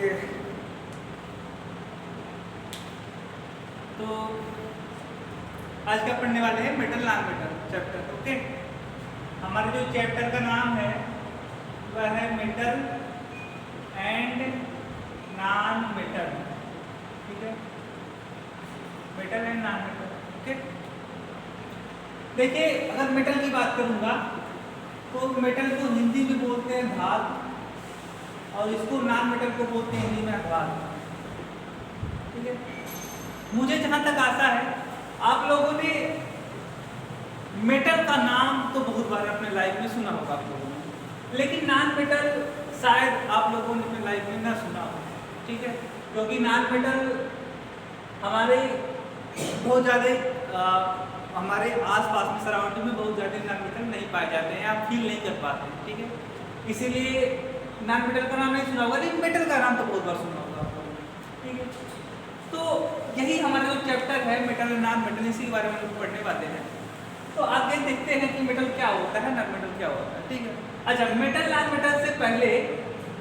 Okay, तो आज क्या पढ़ने वाले हैं, metal non metal chapter. Okay, हमारे जो चैप्टर का नाम है वह है मेटल एंड नॉन मेटल। ठीक है, metal and non metal. Okay, देखिए अगर मेटल की बात करूंगा तो मेटल को हिंदी में बोलते हैं धातु और इसको नॉन मेटल को बोलते हैं हिंदी में अपवाद। ठीक है, मुझे जहां तक आशा है आप लोगों ने मेटल का नाम तो बहुत बार अपने लाइफ में सुना होगा आप लोगों ने, लेकिन नॉन मेटल शायद आप लोगों ने अपने लाइफ में ना सुना हो। ठीक है, क्योंकि नॉन मेटल हमारे बहुत ज़्यादा हमारे आसपास में सराउंडिंग में बहुत ज़्यादा नॉन मेटल नहीं पाए जाते हैं, आप फील नहीं कर पाते। ठीक है, इसीलिए नॉन मेटल का नाम नहीं सुना होगा, लेकिन मेटल का नाम तो बहुत बार सुना होगा आप लोगों ने। ठीक है, तो यही हमारा जो चैप्टर है मेटल एंड नॉन मेटल, इसी के बारे में हम पढ़ने वाले हैं। तो आगे देखते हैं कि मेटल क्या होता है, नॉन मेटल क्या होता है। ठीक है, अच्छा, मेटल नॉन मेटल से पहले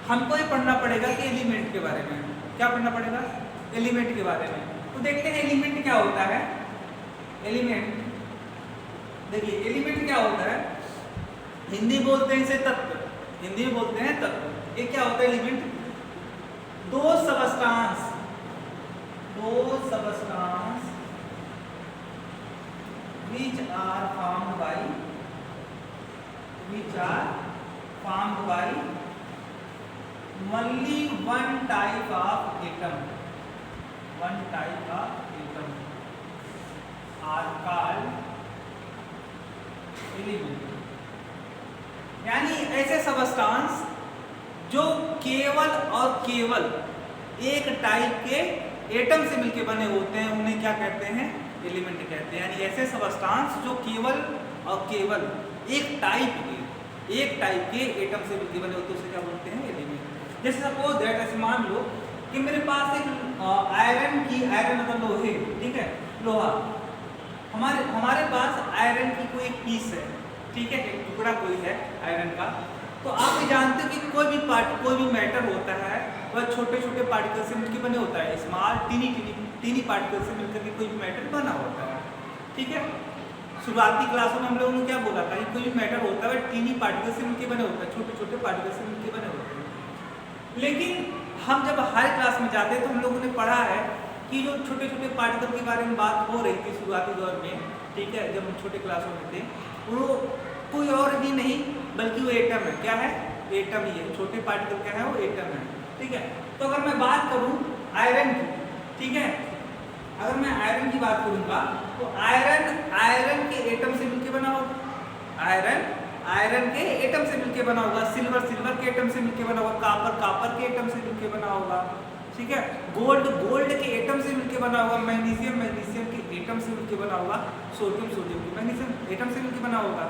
हमको ये पढ़ना पड़ेगा कि एलिमेंट के बारे में। क्या पढ़ना पड़ेगा? एलिमेंट के बारे में। तो देखते हैं एलिमेंट क्या होता है। एलिमेंट, देखिए एलिमेंट क्या होता है, हिंदी बोलते हैं इसे तत्व, हिंदी में बोलते हैं तत्व। ये क्या होता है एलिमेंट? दो substance which are formed by only one type of atom are called element। यानी ऐसे सबस्टांस जो केवल और केवल एक टाइप के एटम से मिलकर बने होते हैं उन्हें क्या कहते हैं? एलिमेंट कहते हैं। यानी ऐसे सबस्टांस जो केवल और केवल एक टाइप के एटम से मिलकर बने होते हैं उसे क्या बोलते हैं? एलिमेंट। जैसे सपोज दैट, ऐसे मान लो कि मेरे पास एक आयरन मतलब लोहे, ठीक है, लोहा, हमारे पास आयरन की कोई एक पीस है, ठीक है, एक टुकड़ा कोई है आयरन का। तो आप ये जानते हो कि कोई भी मैटर होता है वह छोटे छोटे पार्टिकल से मिलकर बने होता है, स्मॉल टीनी पार्टिकल से मिलकर के कोई भी मैटर बना होता है। ठीक है, शुरुआती क्लासों में हम लोगों ने क्या बोला था कि कोई भी मैटर होता है वह टीनी पार्टिकल से मिलकर बने होता है, छोटे छोटे पार्टिकल से मिलकर बने होते हैं। लेकिन हम जब हाई क्लास में जाते हैं तो हम लोगों ने पढ़ा है कि जो छोटे छोटे पार्टिकल के बारे में बात हो रही थी शुरुआती दौर में, ठीक है, जब हम छोटे क्लासों में थे, वो कोई और ही नहीं बल्कि वो एटम है। क्या है? एटम ही है। छोटे पार्टिकल क्या है? वो एटम है। ठीक है, तो अगर मैं बात करूं आयरन की, ठीक है, अगर मैं आयरन की बात करूंगा तो आयरन के एटम से मिलकर बना होगा, आयरन के एटम से मिलकर बना होगा, सिल्वर के एटम से मिलकर बना होगा, कापर के एटम से मिलकर बना होगा, ठीक है, गोल्ड के एटम से मिलकर बना होगा, मैग्नीशियम के एटम से मिलकर बना होगा, सोडियम के मैग्नीशियम एटम से मिलकर बना होगा।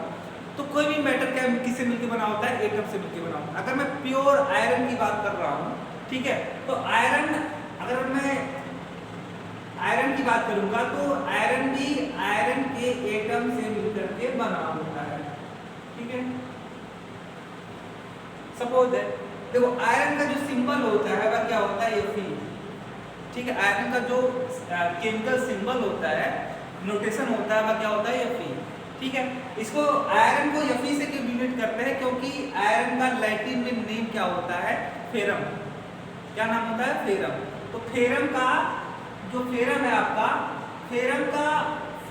तो कोई भी मैटर क्या किससे मिलकर बना होता है? एटम से मिलकर बना होता है। अगर मैं प्योर आयरन की बात कर रहा हूँ, ठीक है, तो अगर मैं आयरन की बात करूंगा तो आयरन भी आयरन के एटम से मिलकर के बना होता है। ठीक है, सपोज देखो आयरन का जो सिंबल होता है वह क्या होता है? Fe। ठीक है, आयरन का जो केमिकल सिंबल होता है, नोटेशन होता है, वह क्या होता है? Fe। ठीक है, इसको आयरन को Fe से क्यों यूनिट करते हैं? क्योंकि आयरन का लैटिन में नेम क्या होता है? फेरम। क्या नाम होता है? फेरम। तो फेरम का जो फेरम है आपका, फेरम का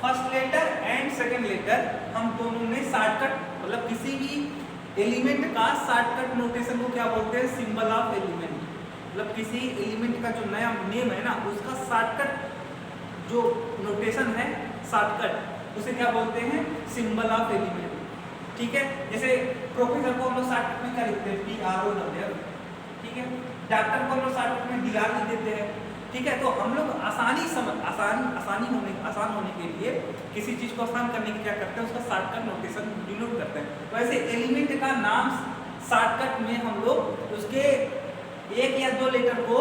first letter and second letter हम दोनों ने शॉर्टकट, मतलब किसी भी एलिमेंट का शॉर्टकट नोटेशन को क्या बोलते हैं? Symbol of element. मतलब किसी एलिमेंट का जो नया नेम है ना, उसका शॉर्टकट जो नोटेशन है, शॉर्टकट, उसे क्या बोलते हैं? Symbol of element. ठीक है, जैसे प्रोफेसर को हम लोग शॉर्टकट में क्या लिखते हैं? PRO। ठीक है, डॉक्टर को हम लोग शॉर्टकट में DR लिख देते हैं। ठीक है, तो हम लोग आसान होने के लिए किसी चीज को आसान करने के क्या करते हैं? उसका शॉर्टकट नोटेशन डिनोट करते हैं। तो ऐसे एलिमेंट का नाम शॉर्टकट में हम लोग उसके एक या दो लेटर को,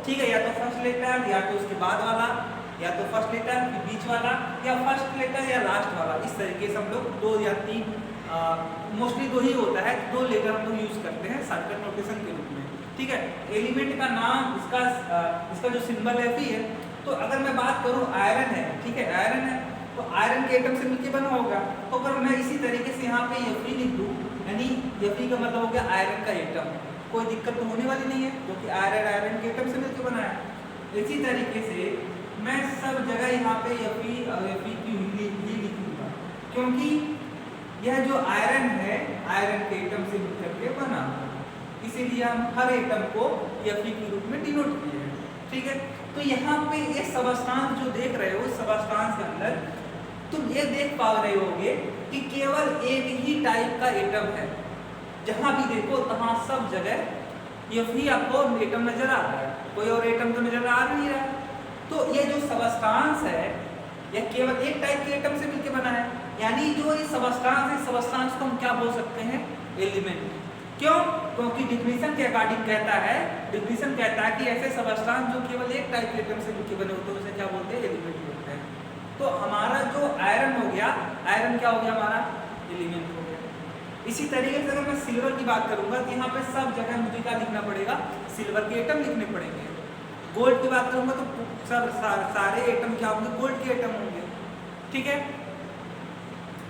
ठीक है, या तो फर्स्ट लेटर या तो उसके बाद वाला, या तो फर्स्ट लेटर फिर बीच वाला, या फर्स्ट लेटर या लास्ट वाला, इस तरीके से हम लोग 2 या 3 मोस्टली 2 ही होता है, 2 लेटर हम लोग यूज करते हैं शॉर्टकट नोटेशन के रूप में। ठीक है। एलिमेंट का नाम इसका जो सिंबल है Fe है। तो अगर मैं बात करूं आयरन है, ठीक है, आयरन है तो आयरन के एटम से मिलकर बना होगा। तो अगर मैं इसी तरीके से यहाँ पे Fe लिख दूं, यानी Fe का मतलब हो गया आयरन का एटम, कोई दिक्कत तो होने वाली नहीं है क्योंकि आयरन के एटम से मिलकर बना है। इसी तरीके से मैं सब जगह यहाँ पे Fe लिखूंगा क्योंकि यह जो आयरन है आयरन के एटम से मिलकर के बना, इसीलिए हम हर एटम को Fe के रूप में डिनोट किए हैं, ठीक है। तो यहाँ पे ये सबस्टांस जो देख रहे हो, सबस्टांस के अंदर तुम ये देख पा रहे होगे कि केवल एक ही टाइप का एटम है। जहां भी देखो तहां सब जगह Fe आपको एटम नजर आ रहा है, कोई और एटम तो नजर आ नहीं रहा। तो ये जो सबस्टांस है यह केवल एक टाइप के एटम से मिलकर बना है, यानी जो ये सबस्टांस है, सबस्टांस को हम क्या बोल सकते हैं, एलिमेंट। क्यों? क्योंकि डिफिनीशन के अकॉर्डिंग कहता है, डिफिनीशन कहता है कि ऐसे सबस्टांस जो केवल एक टाइप के एटम से मिलकर बने होते हैं उसे क्या बोलते हैं, एलिमेंट बोलते हैं। तो हमारा जो आयरन हो गया, आयरन क्या हो गया हमारा, एलिमेंट हो गया। इसी तरीके से अगर मैं सिल्वर की बात करूंगा तो यहाँ पे सब जगह मुझे क्या लिखना पड़ेगा, सिल्वर के एटम लिखने पड़ेंगे। गोल्ड की बात करूंगा तो सब सारे एटम क्या होंगे, गोल्ड के एटम होंगे, ठीक है।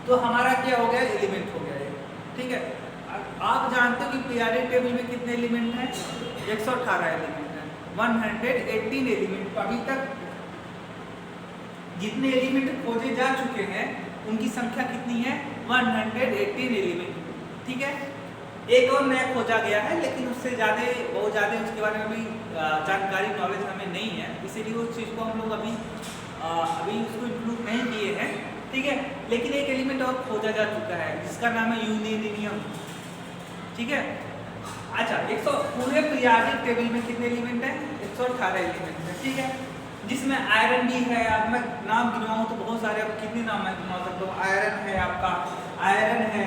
तो हमारा क्या हो गया, एलिमेंट हो गया ये, ठीक है। आप जानते हो कि पीरियोडिक टेबल में कितने एलिमेंट हैं, 118 एलिमेंट हैं, 118 एलिमेंट। अभी तक जितने एलिमेंट खोजे जा चुके हैं उनकी संख्या कितनी है, 118 एलिमेंट, ठीक है। एक और नया खोजा गया है लेकिन उससे बहुत ज़्यादा उसके बारे में भी जानकारी, नॉलेज हमें नहीं है, इसीलिए उस चीज़ को हम लोग अभी उसको इंक्लूड नहीं किए हैं, ठीक है। लेकिन एक एलिमेंट और खोजा जा चुका है जिसका नाम है यूरेनियम, ठीक है। अच्छा, पूरे पीरियोडिक टेबल में कितने एलिमेंट हैं, 118 एलिमेंट है, ठीक है। जिसमें आयरन भी है। अब मैं नाम गिनवाऊँ तो बहुत सारे, अब कितने नाम मैं गिनवा सकता हूँ। आयरन है, आपका आयरन है,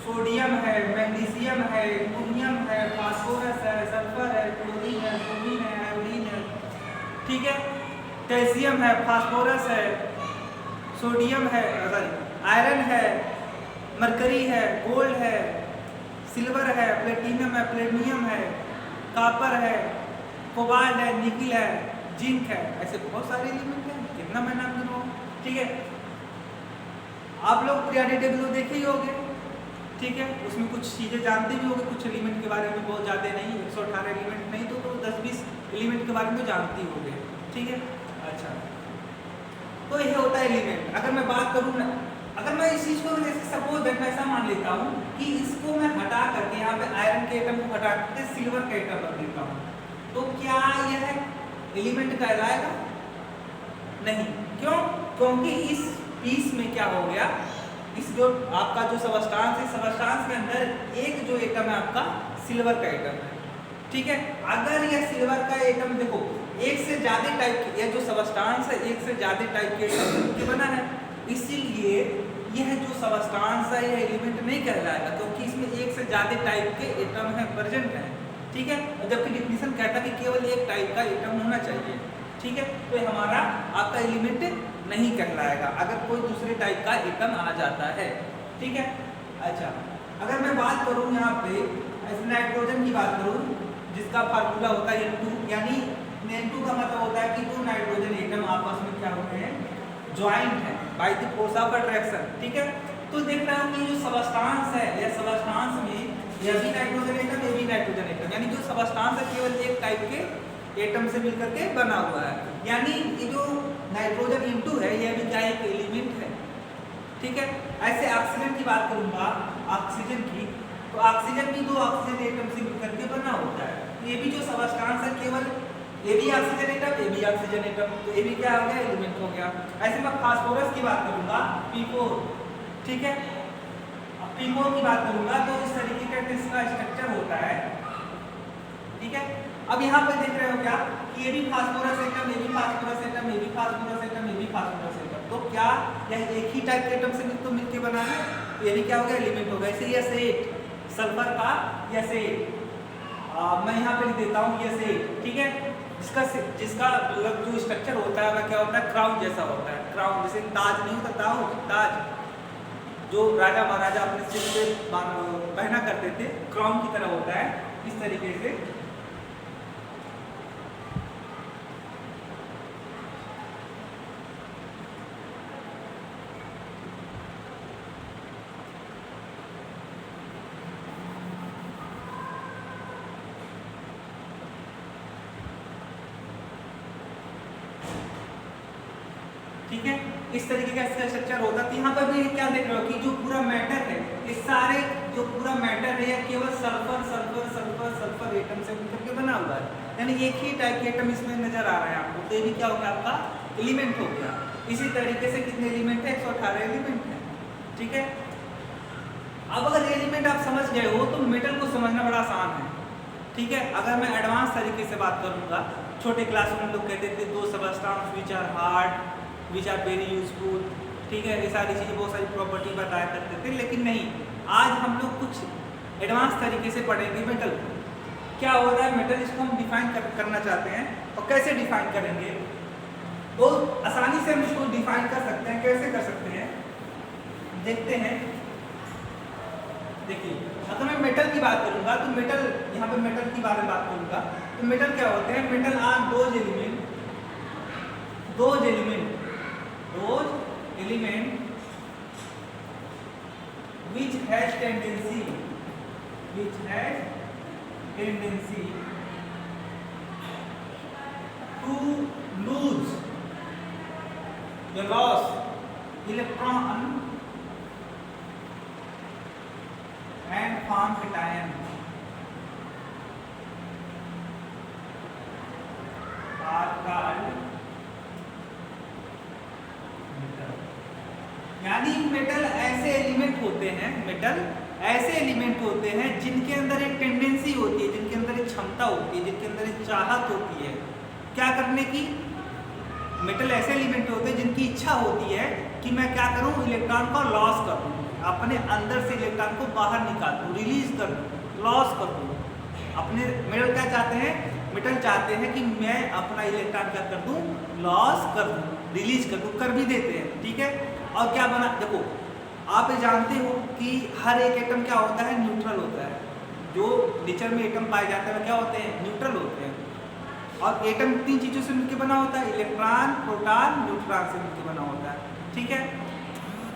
सोडियम है, मैग्नीशियम है, एल्युमिनियम है, फास्फोरस है, सल्फर है, क्लोरीन है, ब्रोमीन है, आयोडीन है, ठीक है। कैल्शियम है, फास्फोरस है, सोडियम है, आयरन है, मरकरी है, गोल्ड है, सिल्वर है, प्लेटिनम है, प्लेटिनियम है, कॉपर है, कोबाल्ट है, निकिल है, जिंक है। ऐसे बहुत सारे एलिमेंट हैं, कितना मैं नाम गिनवाऊं, ठीक है। आप लोग पीरियोडिक टेबल देखे ही होंगे, ठीक है। उसमें कुछ चीज़ें जानते भी होंगे, कुछ एलिमेंट के बारे में बहुत ज़्यादा नहीं, 118 एलिमेंट नहीं तो 10-20 एलिमेंट के बारे में जानते ही होंगे, ठीक है। अच्छा, तो यह होता है एलिमेंट। अगर मैं बात करूँ ना, अगर मैं इस चीज़ को जैसे सपोज दैट मैं ऐसा मान लेता हूँ कि इसको मैं हटा करके यहाँ पे आयरन के एटम को हटा करके सिल्वर के एटम रख देता हूँ, तो क्या यह एलिमेंट कहलाएगा? नहीं। क्यों? क्योंकि इस पीस में क्या हो गया, इस जो आपका जो सबस्टांस है, सबस्टांस के अंदर एक जो एटम है आपका सिल्वर का एटम है, ठीक है। अगर यह सिल्वर का एटम देखो एक से ज्यादा टाइप के, यह जो सबस्टांस है एक से ज्यादा टाइप के एटम के बना है, इसीलिए यह जो सबस्टांस है यह एलिमेंट नहीं कहलाएगा क्योंकि इसमें एक से ज्यादा टाइप के एटम है प्रेजेंट है, ठीक है। जबकि डिफिनीशन कहता है कि केवल एक टाइप का एटम होना चाहिए, ठीक है। तो ये हमारा आपका एलिमेंट नहीं कहलाएगा अगर कोई दूसरे टाइप का एटम आ जाता है, ठीक है। अच्छा, अगर मैं बात करूं यहाँ पे नाइट्रोजन की बात करूं जिसका फार्मूला होता है N2, यानी N2 का मतलब होता है कि दो नाइट्रोजन एटम आपस में क्या होते हैं, ज्वाइंट है by the force of attraction, ठीक है। तो देख रहे हो कि जो सबस्टांस है, यह सबस्टांस में यह भी नाइट्रोजन एटम, ये भी नाइट्रोजन एटम, यानी जो सबस्टांस है केवल एक टाइप के एटम से मिलकर के बना हुआ है, यानी ये जो नाइट्रोजन N2 है यह भी क्या एक एलिमेंट है, ठीक है। ऐसे ऑक्सीजन की बात करूंगा, ऑक्सीजन की, तो ऑक्सीजन भी दो ऑक्सीजन एटम से मिलकर के बना होता है। ये भी जो सबस्टांस है केवल ये भी ऑक्सीजन एटम, ये भी ऑक्सीजन एटम, तो ये भी क्या हो गया, एलिमेंट हो गया। ऐसे मैं फास्फोरस की बात करूंगा, P4, ठीक है। P4 की बात करूंगा तो इस तरीके का इसका स्ट्रक्चर होता है, ठीक है। अब यहाँ पे देख रहे हो क्या कि ये भी फास्फोरस एटम, ये भी फास्फोरस एटम, ये भी फास्फोरस एटम, ये भी फास्फोरस एटम, तो क्या यह एक ही टाइप के एटम से तो मिलके बना है, तो ये भी क्या हो गया, एलिमेंट हो गया। इसे S8 सल्फर का S8, मैं यहाँ पे लिख देता हूँ S8, ठीक है। जिसका मतलब जो स्ट्रक्चर होता है वह क्या होता है, क्राउन जैसा होता है। क्राउन जैसे ताज नहीं होता, ताज जो राजा महाराजा अपने सिर पे पहना करते थे, क्राउन की तरह होता है। इस तरीके से। ठीक है, इस तरीके का इसका स्ट्रक्चर होता है। यहाँ पर भी क्या देख रहे हो कि जो पूरा मैटर है, ये सारे जो पूरा मैटर है केवल sulphur sulphur sulphur sulphur atom से मिलकर के बना हुआ है, यानी एक ही टाइप के एटम इसमें नजर आ रहे हैं आपको। तो ये भी क्या हो गया, आपका एलिमेंट हो गया। इसी तरीके से कितने एलिमेंट है, 118 एलिमेंट है। ठीक है, अब अगर ये एलिमेंट आप समझ गए हो तो मेटल को समझना बड़ा आसान है। ठीक है, अगर मैं एडवांस तरीके से बात करूंगा, छोटे क्लास में लोग कहते थे those substance which are hard which are very useful, ठीक है, ये सारी चीज़ें बहुत सारी प्रॉपर्टी बताया करते थे। लेकिन नहीं, आज हम लोग कुछ एडवांस तरीके से पढ़ेंगे मेटल को। क्या हो रहा है, मेटल इसको हम डिफाइन करना चाहते हैं, और कैसे डिफाइन करेंगे, तो आसानी से हम इसको डिफाइन कर सकते हैं। कैसे कर सकते हैं, देखते हैं। देखिए, अगर मैं मेटल की बात करूंगा तो मेटल, यहाँ पे मेटल की बारे में बात करूंगा तो मेटल क्या होते हैं, metal are those element which has tendency to lose the loss electron and form cation are called metal। यानी मेटल ऐसे एलिमेंट होते हैं जिनके अंदर एक टेंडेंसी होती है, जिनके अंदर एक क्षमता होती है, जिनके अंदर एक चाहत होती है क्या करने की। मेटल ऐसे एलिमेंट होते हैं जिनकी इच्छा होती है कि मैं क्या करूं, इलेक्ट्रॉन को लॉस कर दूं, अपने अंदर से इलेक्ट्रॉन को बाहर निकाल दूं, रिलीज कर दूं, लॉस कर दूं। अपने मेटल क्या चाहते हैं, मेटल चाहते हैं कि मैं अपना इलेक्ट्रॉन क्या कर दूं, लॉस कर दूं, रिलीज कर दूं, कर भी देते हैं। ठीक है, और क्या बना, देखो आप ये जानते हो कि हर एक एटम क्या होता है, न्यूट्रल होता है। जो नेचर में एटम पाए जाते हैं क्या होते हैं, न्यूट्रल होते हैं। और एटम तीन चीज़ों से मिलकर बना होता है, इलेक्ट्रॉन, प्रोटॉन, न्यूट्रॉन से मिलकर बना होता है। ठीक है,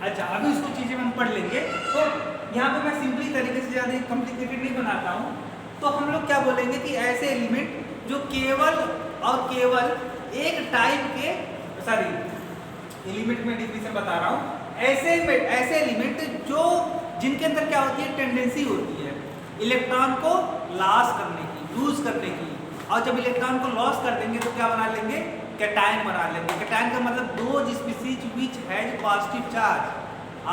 अच्छा अभी इसको चीज़ें हम पढ़ लेंगे। तो यहाँ पे मैं सिंपली तरीके से ज़्यादा कॉम्प्लिकेटेड नहीं बनाता हूँ। तो हम लोग क्या बोलेंगे कि ऐसे एलिमेंट जो केवल और केवल एक टाइप के, सॉरी एलिमेंट में डिफिनेशन बता रहा हूँ, ऐसे एलिमेंट जो जिनके अंदर क्या होती है, टेंडेंसी होती है इलेक्ट्रॉन को लॉस करने की, लूज करने की। और जब इलेक्ट्रॉन को लॉस कर देंगे तो क्या बना लेंगे, कैटायन बना लेंगे। कैटायन का मतलब those species which has positive charge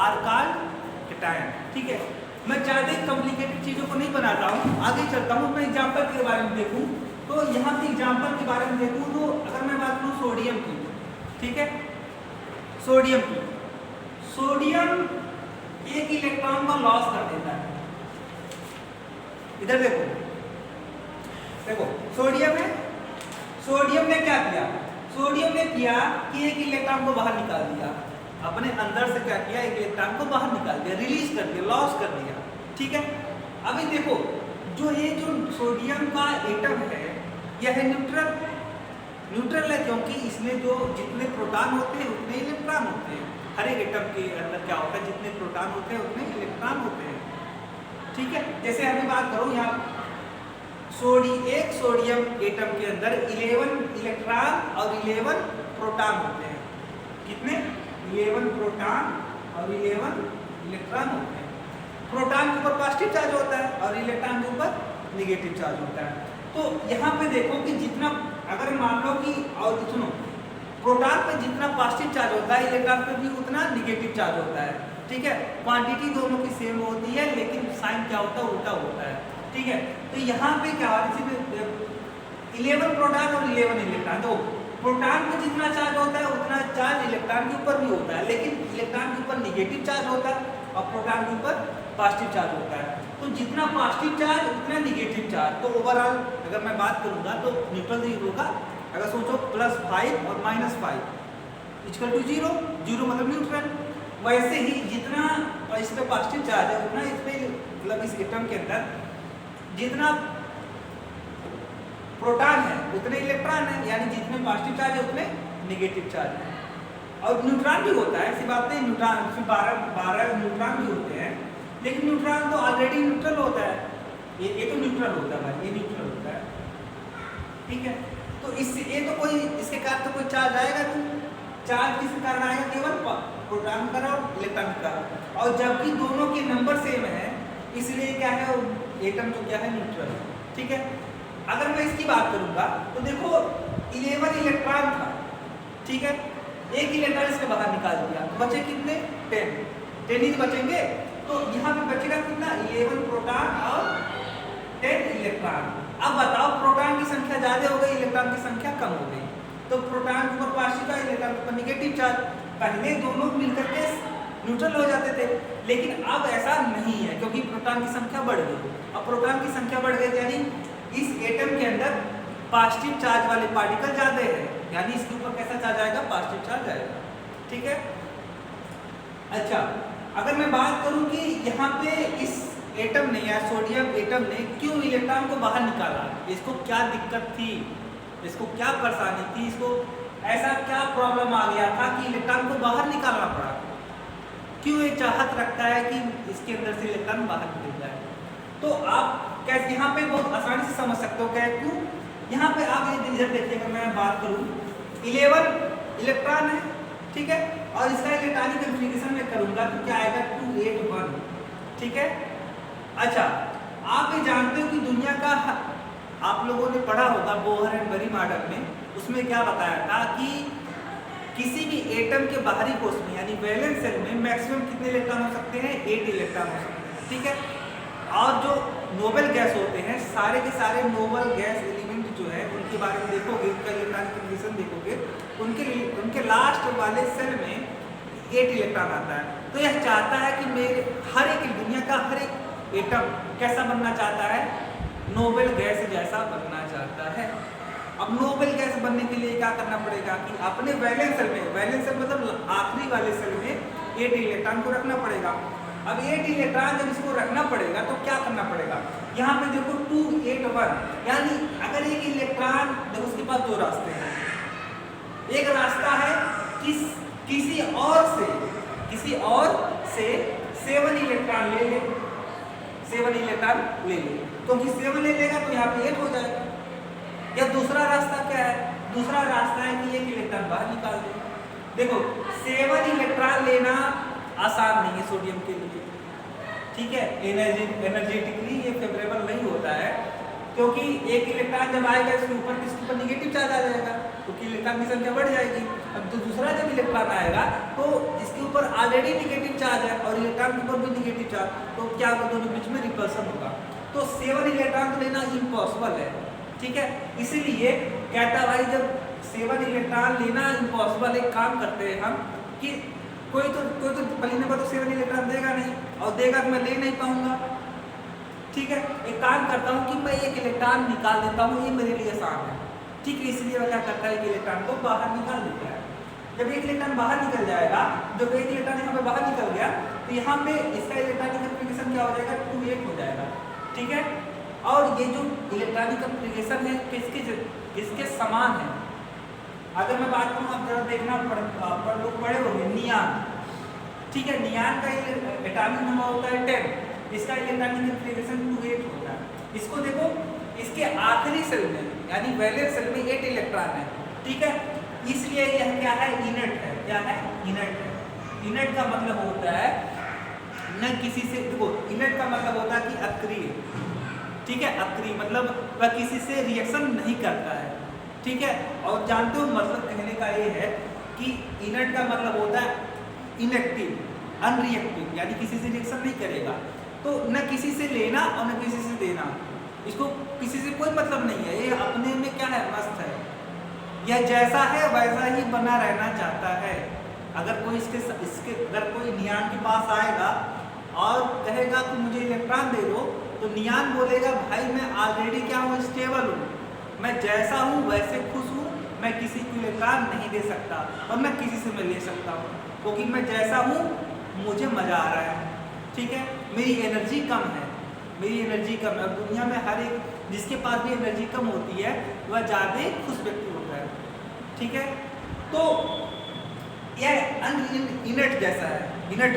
are called cation. ठीक है, मैं ज़्यादा कॉम्प्लिकेटेड चीज़ों को नहीं बनाता हूँ, आगे चलता हूँ। मैं एग्जाम्पल के बारे में देखूँ तो यहाँ पे एग्जाम्पल के बारे में देखूँ तो अगर मैं बात करूँ सोडियम की, ठीक है, सोडियम एक इलेक्ट्रॉन को लॉस कर देता है। इधर देखो सोडियम ने क्या किया, सोडियम ने किया कि एक इलेक्ट्रॉन को बाहर निकाल दिया, अपने अंदर से क्या किया, एक इलेक्ट्रॉन को बाहर निकाल दिया, रिलीज कर दिया, लॉस कर दिया। ठीक है, अभी देखो जो सोडियम का एटम है यह है न्यूट्रल है, क्योंकि इसमें जो जितने प्रोटॉन होते हैं उतने इलेक्ट्रॉन होते हैं। हर एक एटम के अंदर क्या होता है, जितने प्रोटॉन होते हैं उतने इलेक्ट्रॉन होते हैं। ठीक है, जैसे अभी बात करूँ यहाँ एक सोडियम एटम के अंदर 11 इलेक्ट्रॉन और 11 प्रोटॉन होते हैं। कितने, 11 प्रोटॉन और 11 इलेक्ट्रॉन होते हैं। प्रोटॉन के ऊपर पॉजिटिव चार्ज होता है और इलेक्ट्रॉन के ऊपर नेगेटिव चार्ज होता है। तो यहाँ पे देखो कि जितना, अगर मान लो कि, और सुनो, प्रोटॉन पे जितना पॉजिटिव चार्ज होता है इलेक्ट्रॉन पे भी उतना नेगेटिव चार्ज होता है। ठीक है, क्वांटिटी दोनों की सेम होती है लेकिन साइन क्या होता है, उल्टा होता है। ठीक है, तो यहाँ पे क्या हो रहा है, 11 प्रोटॉन और 11 इलेक्ट्रॉन। तो प्रोटॉन पे जितना चार्ज होता है उतना चार्ज इलेक्ट्रॉन के ऊपर भी होता है, लेकिन इलेक्ट्रॉन के ऊपर नेगेटिव चार्ज होता है और प्रोटॉन के ऊपर पॉजिटिव चार्ज होता है। तो जितना पॉजिटिव चार्ज उतना नेगेटिव चार्ज। तो ओवरऑल अगर मैं बात करूंगा तो न्यूट्रल ही होगा। अगर सोचो +5 और -5 = 0, 0 मतलब न्यूट्रल। वैसे ही जितना इस पे पॉजिटिव चार्ज है उतना इस पे, मतलब इस एटम के अंदर जितना प्रोटॉन है उतने इलेक्ट्रॉन है, यानी जितने पॉजिटिव चार्ज है उतने नेगेटिव चार्ज है। और न्यूट्रॉन भी होता है, ऐसी बात नहीं, न्यूट्रॉन फिर 12 न्यूट्रॉन भी होते हैं, लेकिन न्यूट्रॉन तो ऑलरेडी न्यूट्रल होता है, ये तो न्यूट्रल होता है भाई, ये न्यूट्रल होता है, ठीक है। तो इससे ये तो कोई इसके कारण तो कोई चार्ज आएगा नहीं, चार्ज किसके कारण आएगा, केवल प्रोटॉन का और इलेक्ट्रॉन का, और जबकि दोनों के नंबर सेम है इसलिए क्या है एटम तो क्या है न्यूट्रल, ठीक है। अगर मैं इसकी बात करूंगा तो देखो 11 इलेक्ट्रॉन था, ठीक है, एक इलेक्ट्रॉन इसके बाहर निकाल दिया तो बचे कितने 10 ही बचेंगे, तो यहाँ पे बचेगा कितना 11 प्रोटॉन और 10 इलेक्ट्रॉन। अब बताओ प्रोटॉन की संख्या ज्यादा हो गई, इलेक्ट्रॉन की संख्या कम हो गई, तो प्रोटॉन के ऊपर पॉजिटिव चार्ज, इलेक्ट्रॉन के ऊपर नेगेटिव चार्ज, पहले दोनों मिलकर के न्यूट्रल हो जाते थे, लेकिन अब ऐसा नहीं है क्योंकि प्रोटॉन की संख्या बढ़ गई। अब प्रोटॉन की संख्या बढ़ गई यानी इस एटम के अंदर पॉजिटिव चार्ज वाले पार्टिकल ज्यादा है, यानी इसके ऊपर कैसा चार्ज आएगा, पॉजिटिव चार्ज आएगा, ठीक है। अच्छा, अगर मैं बात करूं कि यहाँ पे इस एटम ने या सोडियम एटम ने क्यों इलेक्ट्रॉन को बाहर निकाला, इसको क्या दिक्कत थी, इसको क्या परेशानी थी, इसको ऐसा क्या प्रॉब्लम आ गया था कि इलेक्ट्रॉन को बाहर निकालना पड़ा, क्यों ये चाहत रखता है कि इसके अंदर से इलेक्ट्रॉन बाहर निकल जाए। तो आप कैसे यहाँ पे बहुत आसानी से समझ सकते हो क्या, क्यों। यहाँ पे आप ये इधर देखिए, अगर मैं बात करूँ 11 इलेक्ट्रॉन है, ठीक है, और इसका इलेक्ट्रॉनिक कॉन्फ़िगरेशन में करूँगा तो क्या आएगा 281, ठीक है। अच्छा, आप ये जानते हो कि दुनिया का, आप लोगों ने पढ़ा होगा बोहर एंड बरी मॉडल में, उसमें क्या बताया था कि किसी भी एटम के बाहरी कोश में यानी वैलेंस सेल में मैक्सिमम कितने इलेक्ट्रॉन हो सकते हैं, 8 इलेक्ट्रॉन हो सकते हैं, ठीक है। और जो नोबेल गैस होते हैं, सारे के सारे नोबेल गैस एलिमेंट जो है उनके बारे में देखोगे, उनका इलेक्ट्रॉनिक कन्फिगरेशन देखोगे, उनके लास्ट वाले सेल में 8 इलेक्ट्रॉन आता है। तो यह चाहता है कि मेरे हर एक दुनिया का हर एक एटम कैसा बनना चाहता है, नोबेल गैस जैसा बनना चाहता है। अब नोबेल गैस बनने के लिए क्या करना पड़ेगा कि अपने वैलेंस सेल में, वैलेंस सेल मतलब आखिरी वाले सेल में 8 इलेक्ट्रॉन को रखना पड़ेगा। अब 8 इलेक्ट्रॉन जब इसको रखना पड़ेगा तो क्या करना पड़ेगा, यहाँ पे देखो 281, यानी अगर एक इलेक्ट्रॉन, देखो उसके पास दो रास्ते हैं, एक रास्ता है किसी और से 7 इलेक्ट्रॉन ले ले, 7 इलेक्ट्रॉन ले ले, क्योंकि 7 ले लेगा तो यहाँ पे 8 हो जाएगा। या दूसरा रास्ता क्या है, दूसरा रास्ता है कि एक इलेक्ट्रॉन बाहर निकाल दे। देखो 7 इलेक्ट्रॉन लेना आसान नहीं है सोडियम के लिए, ठीक है, एनर्जेटिकली ये फेवरेबल नहीं होता है, क्योंकि एक इलेक्ट्रॉन जब आएगा इसके ऊपर नेगेटिव चार्ज आ जाएगा, क्योंकि इलेक्ट्रॉन की संख्या बढ़ जाएगी। अब तो दूसरा जब इलेक्ट्रॉन आएगा तो इसके ऊपर ऑलरेडी नेगेटिव चार्ज है और इलेक्ट्रॉन के ऊपर भी नेगेटिव चार्ज, तो क्या होगा, दोनों बीच में रिपल्सन होगा। तो 7 इलेक्ट्रॉन लेना इम्पॉसिबल है, ठीक है। इसीलिए कहता भाई जब 7 इलेक्ट्रॉन लेना इम्पॉसिबल, एक काम करते हैं हम कि कोई तो पहले पर तो 7 इलेक्ट्रॉन देगा नहीं, और देगा तो मैं ले नहीं पाऊंगा, ठीक है। एक काम करता हूँ कि मैं एक इलेक्ट्रॉन निकाल देता हूँ, ये मेरे लिए आसान है, ठीक है। इसलिए वो क्या करता है कि इलेक्ट्रॉन को बाहर निकाल देता है। जब एक इलेक्ट्रॉन बाहर निकल जाएगा, जब एक इलेक्ट्रॉन यहाँ पे बाहर निकल गया तो यहाँ पे इसका इलेक्ट्रॉनिक कॉन्फ़िगरेशन क्या हो जाएगा, 2 हो जाएगा, ठीक है। और ये जो इलेक्ट्रॉनिक कॉन्फ़िगरेशन है किसके समान है, अगर मैं बात करूँ, आप जरा देखना लोग पढ़े होंगे नियान, ठीक है। नियान का एटॉमिक नंबर होता है 10, इसका इलेक्ट्रॉनिक कॉन्फ़िगरेशन 2 होता है। इसको देखो, इसके आखिरी सेल में यानी वैलेंस सेल में 8 इलेक्ट्रॉन है, ठीक है। इसलिए यह क्या है, इनर्ट है, क्या है, इनर्ट है। इनर्ट का मतलब होता है न किसी से, देखो इनर्ट का मतलब होता है कि अक्रिय, ठीक है, अक्रिय मतलब वह किसी से रिएक्शन नहीं करता है, ठीक है। और जानते हो मतलब कहने का ये है कि इनर्ट का मतलब होता है इनएक्टिव, अनरिएक्टिव, यानी किसी से रिएक्शन नहीं करेगा। तो न किसी से लेना और न किसी से देना, इसको किसी से कोई मतलब नहीं है, ये अपने में क्या है, मस्त है, यह जैसा है वैसा ही बना रहना चाहता है। अगर कोई इसके अगर कोई नियान के पास आएगा और कहेगा कि मुझे इलेक्ट्रॉन दे दो, तो नियान बोलेगा भाई मैं ऑलरेडी क्या हूँ, स्टेबल हूँ, मैं जैसा हूँ वैसे खुश हूँ, मैं किसी को इलेक्ट्रॉन नहीं दे सकता और मैं किसी से मैं ले सकता हूँ, क्योंकि मैं जैसा हूँ मुझे मज़ा आ रहा है, ठीक है। मेरी एनर्जी कम है, मेरी एनर्जी कम है। और दुनिया में हर एक जिसके पास भी एनर्जी कम होती है वह ज़्यादा खुश व्यक्ति होता है। ठीक है, तो यह इनर्ट जैसा है, इनर्ट,